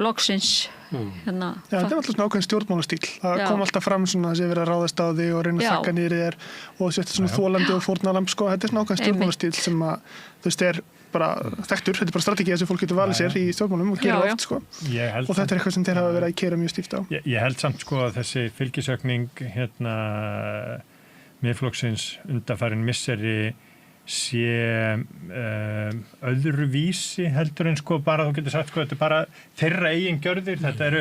loksins þetta er alltaf svona ákveðin stjórnmálastíl það kom alltaf fram svona að sé verið að ráðast á því og reyna að þakka niður þér og setja svona þólandi og fórnalamb, sko, þetta er svona ákveðin stjórnmálastíl sem að, þú veist, er bara þekktur, þetta er bara strategið sem fólk getur valið sér í stjórnmálum og gera oft, sko og þetta er eitthvað sem þeir hafa verið að keyra mjög stíft á. Ég held samt, sko, að þessi fylgisaukning Miðflokksins undanfarin misseri sé öðruvísi heldur en, sko, bara þú getur sagt, sko, þetta er bara þeirra eigin gjörðir, þetta eru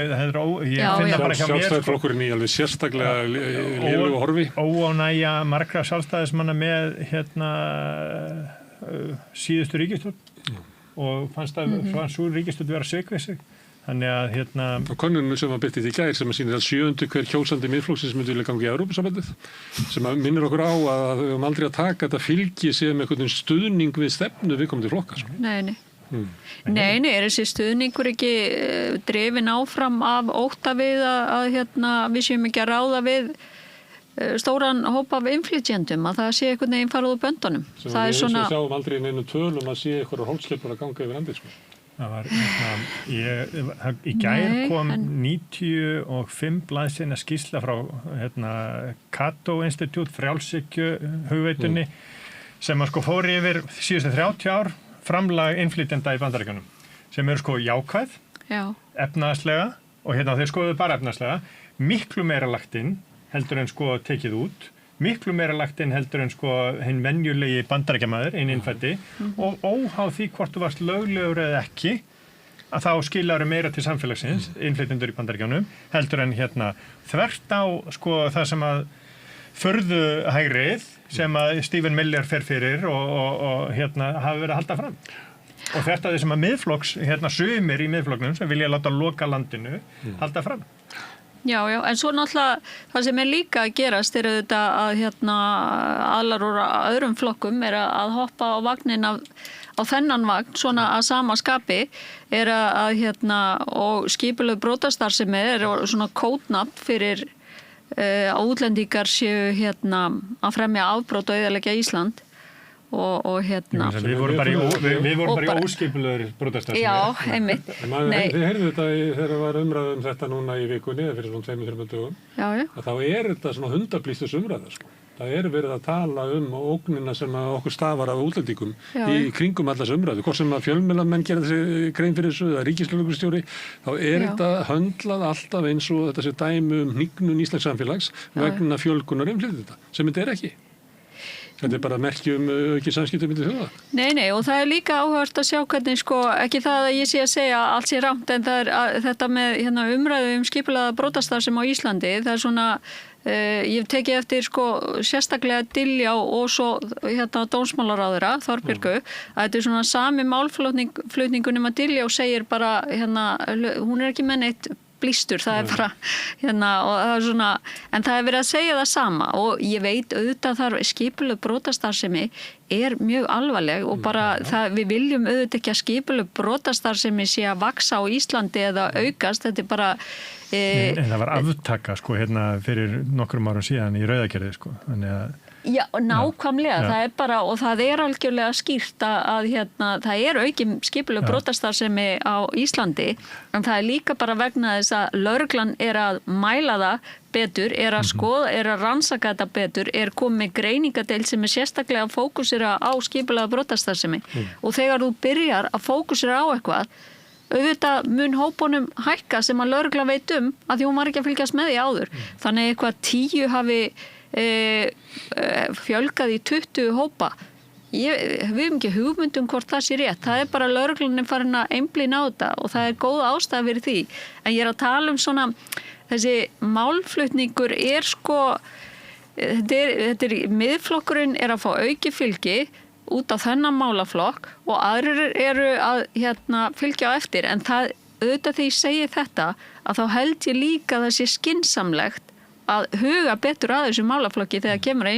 ég finn það bara hjá mér, Sjálfstæðisflokkurinn í alveg sérstaklega lélegu horfi. Óánægja margra sjálfstæðismanna með síðustu ríkisstjórn og fannst sú ríkisstjórn vera svik við sig. Þannig að Og könnunum sem var birtið í gær sem að sýnir að 7. hver kjósandi Miðflokksins myndi vilja ganga í Evrópusambandið sem að minnir okkur á að við höfum aldrei að taka þetta fylgi sem einhvern stuðning við stefnu viðkomandi flokka, sko. Nei. Nei, er þessi stuðningur ekki drifin áfram af ótta við að við séum ekki að ráða við stóran hóp af innflytjendum að það sé einhvern veginn farið úr böndunum. Sem Það við er svona... sjáum aldrei í neinu tölum að sé eitthvað hólskipur að ganga yfir landið, sko. Það var, í gær kom 95 blaðsina skýrsla frá Cato Institute, frjálshyggju hugveitunni, sem að sko fór yfir síðustu 30 ár framlag innflytjenda í Bandaríkjunum, sem eru sko jákvæð, efnaðslega, og þeir skoðuðu bara efnaðslega, miklu meira lagt inn heldur en sko tekið út, miklu meira lagt inn heldur en sko hinn venjulegi bandarækjamaður innfæddi og óháð því hvort þú varst löglegur eða ekki að þá skilaru meira til samfélagsins innflytjendur í bandarækjunum heldur en þvert á sko það sem að förðu hægrið sem að Stephen Miller fer fyrir og hafi verið að halda fram. Og þetta er sem að miðflokks, sumir í miðflokknum sem vilja láta loka landinu halda fram. Já, en svo náttúrulega það sem er líka að gerast er auðvitað að aðlar úr öðrum flokkum er að hoppa á vagnin á þennan vagn svona að sama skapi er að og skipulögð brotastarfsemi er svona kódnafn fyrir að útlendingar séu að fremja afbrot og eyðileggja Ísland. Og Við vorum bara í óskipulögðri brotastarfsemi. Já, einmitt. Þið heyrðu þetta þegar var umræða þetta núna í vikunni eða fyrir svona 2-3 dögum. Já. Að þá þetta svona hundablístus umræða, sko. Það verið að tala ógnina sem okkur stafar af útlendingum í kringum allas umræðu. Hvort sem að fjölmiðlamenn gera þessi grein fyrir þessu eða ríkislögreglustjóri, þá þetta höndlað alltaf eins og þetta sé dæmi hnignun íslensks samfélags vegna fjölgunar innflytjenda, sem þetta ekki. Þetta bara merki ekki samskipti milli þjóða. Nei, og það líka áhugavert að sjá hvernig sko, ekki það að ég sé að segja allt sé rangt, en það þetta með umræðu skipulagða brotastarfsemi á Íslandi, það er svona, ég hef tekið eftir sko sérstaklega Diljá og svo dómsmálaráðherra, Þorbjörgu, að þetta er svona sami málflutningunum að Diljá segir bara, hún er ekki með neitt blístur, það er bara og það er svona, en það er verið að segja það sama og ég veit auðvitað þar skipulögð brotastarfsemi er mjög alvarleg og bara við viljum auðvitað ekki að skipulögð brotastarfsemi sé að vaksa á Íslandi eða aukast, þetta er bara en það var aftaka sko fyrir nokkrum árum síðan í Rauðagerði sko, þannig að Já, nákvæmlega, það er bara, og það er algjörlega skýrt að það er aukin skipulögð brotastarfsemi á Íslandi, en það er líka bara vegna þess að lögreglan er að mæla það betur, er að skoða, er að rannsaka þetta betur, er komið með greiningadeild sem er sérstaklega að fókusera á skipulögða brotastarfsemi og þegar þú byrjar að fókusera á eitthvað, auðvitað mun hópunum hækka sem að lögreglan veit að því hún var ekki að fylgjast með því áður. Þannig eitthvað 10 hafi fjölgað í 20 hópa. Við hefum ekki hugmyndum hvort það sé rétt. Það er bara lögreglunin farin að einblína á þetta og það er góð ástæða fyrir því. En ég er að tala svona, þessi málflutningur er sko, miðflokkurinn er að fá auki fylgi út á þennan málaflokk og aðrir eru að fylgja á eftir. En það, auðvitað þegar ég segi þetta, að þá held ég líka að það sé skynsamlegt að huga betur að þessu málaflokki þegar kemur að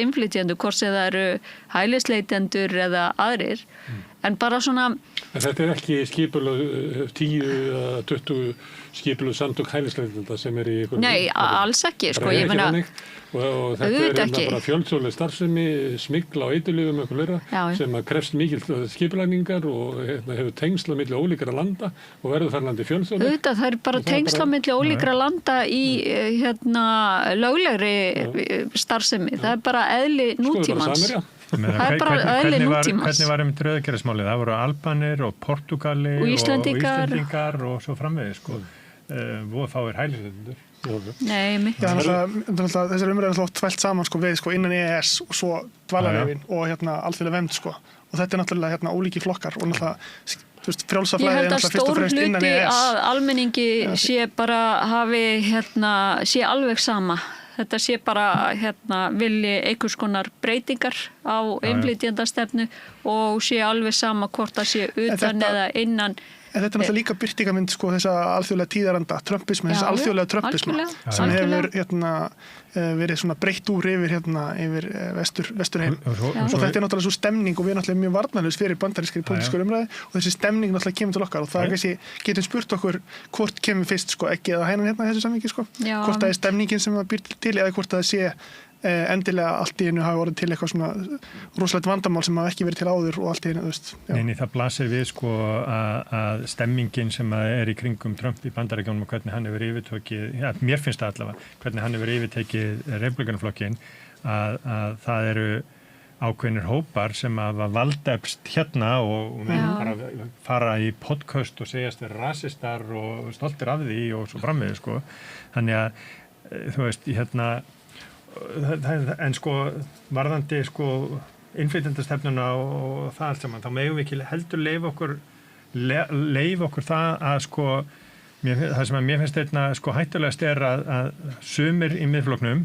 innflytjendur, hvort sem það eru hælisleitendur eða aðrir. En bara svona... En þetta er ekki skipulögð 10-20 skipulögð samtök hælisleitenda sem í einhverjum... Nei, alls ekki, sko, ég meina... Og þetta bara fjöldsóðleg starfsemi, smygl á eiturlyfjum eitthvað leira sem að krefst mikil skipulagningar og hefur tengsl á milli ólíkra landa og verður þar landi fjöldsóðleg. Það er bara tengsl á milli ólíkra landa í löglegri starfsemi. Það er bara eðli nútímans. Það er bara eðli nútímans. Hvernig var Rauðagerðismálið? Það voru Albanir og Portúgali og Íslendingar og svo framvegis, sko. Voru fáir hælisleitendur. Nei, mitt. Þessar umræðin slótt tvælt saman sko, við sko, innan EES og svo dvalarleyfin og alþjóðleg vernd sko. Og þetta er náttúrulega ólíki flokkar og náttúrulega frjálsaflæði er náttúrulega fyrst og fremst innan EES. Ég held að stór hluti að almenningi sé bara sé alveg sama. Þetta sé bara vilji einhvers konar breytingar á innflytjendastefnu og sé alveg sama hvort það sé utan eða innan En þetta er náttúrulega líka birtingarmynd sko þessa alþjóðlega tíðaranda, trumpisma, þessa alþjóðlega trumpisma sem hefur verið svona breytt úr yfir vesturheim. Og þetta er náttúrulega svo stemning og við erum náttúrulega mjög varnarlaus fyrir bandarískri pólitískri umræðu og þessi stemning náttúrulega kemur til okkar og það er kannski, getum spurt okkur hvort kemur fyrst sko, ekki eða hænan í þessu samhengi sko, hvort það er stemningin sem það býr til eða hvort það sé endilega allt í einu hafi orðið til eitthvað svona rosalegt vandamál sem hafi ekki verið til áður og allt í einu, Nei, það blasir við sko að stemmingin sem er í kringum Trump í Bandaríkjunum og hvernig hann hefur yfirtekið, mér finnst það allavega, hvernig hann hefur yfirtekið Repúblikanaflokkinn að það eru ákveðnir hópar sem hafa valdefst hérna og bara fara í podcast og segjast vera rasistar og stoltir af því og svo framvegis sko. Þannig að, þú veist, en sko varðandi sko innflytjendastefnuna og það allt saman, þá megum við ekki heldur leyfa okkur það að sko það sem að mér finnst einna sko hættulegast er að sumir í miðflokknum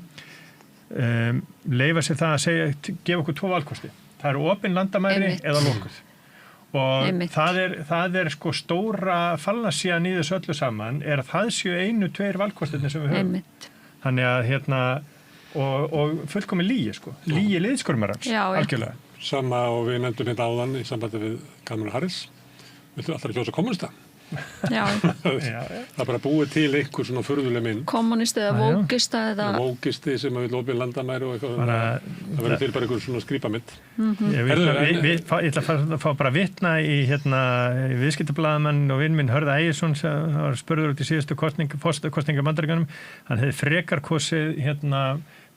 leyfa sér það að segja, gefa okkur 2 valkosti. Það eru opin landamæri eða lokuð. Og það er sko stóra fallasían í þessu öllu saman er að það séu 1-2 valkostirnir sem við höfum. Þannig að og fullkomin lygi sko. Lygi liðskormarans, algjörlega. Sama og við nefndum hérna áðan í sambandi við Kamala Harris. Viltu alltaf kjósa kommunista? Já. Það er bara búið til einhver svona furðuleg mynd. Kommunist eða vókista eða... Vókisti sem að vil opið landamæri og eitthvað. Það verður til bara einhver svona skrýpamynd. Ég ætla að fá bara vitna í viðskiptablaðamann og vinn minn Hörða Ægisson sem var spurður út í síðustu kosninga Bandaríkjunum. Hann hefði frekar kosið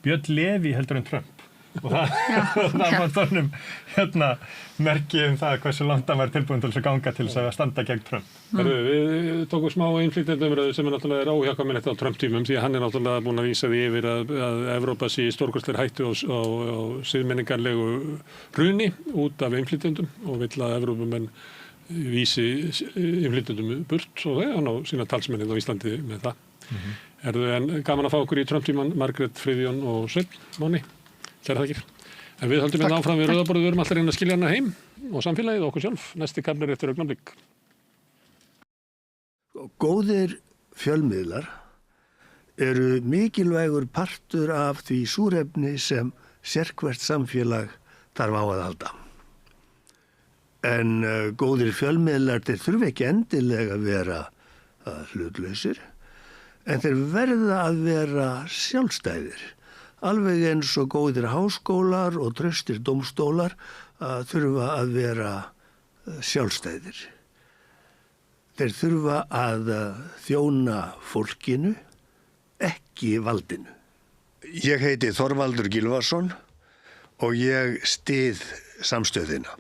Björn Leví heldur en Trump. Og það var þornum merki það hversu langt hann var tilbúin til þess að ganga til þess að standa gegn Trump. Við tókum smá innflytjendumræðu sem er náttúrulega óhjákvæmilegt á Trump-tímum því að hann er náttúrulega búin að vísa því yfir að Evrópa sé stórkostlegri hættu á siðmenningarlegu hruni út af innflytjendum og vill að Evrópumenn vísi innflytjendum burt og það hann á sína talsmennin á Íslandi með það. En gaman að fá okkur í Trump-tíman Margrét, Friðjón og Sveinn Máni. Kæra þakkir. En við höldum hérna áfram við rauðaborðið, við erum allir að skilja hana heim og samfélagið og okkur sjálf. Næsti kafli eftir augnablik. Góðir fjölmiðlar eru mikilvægur partur af því súrefni sem sérhvert samfélag þarf á að halda. En góðir fjölmiðlar þeir þurfa ekki endilega að vera hlutlausir, en þeir verða að vera sjálfstæðir. Alveg eins og góðir háskólar og traustir dómstólar þurfa að vera sjálfstæðir. Þeir þurfa að þjóna fólkinu, ekki valdinu. Ég heiti Þorvaldur Gylfason og ég styð samstöðina.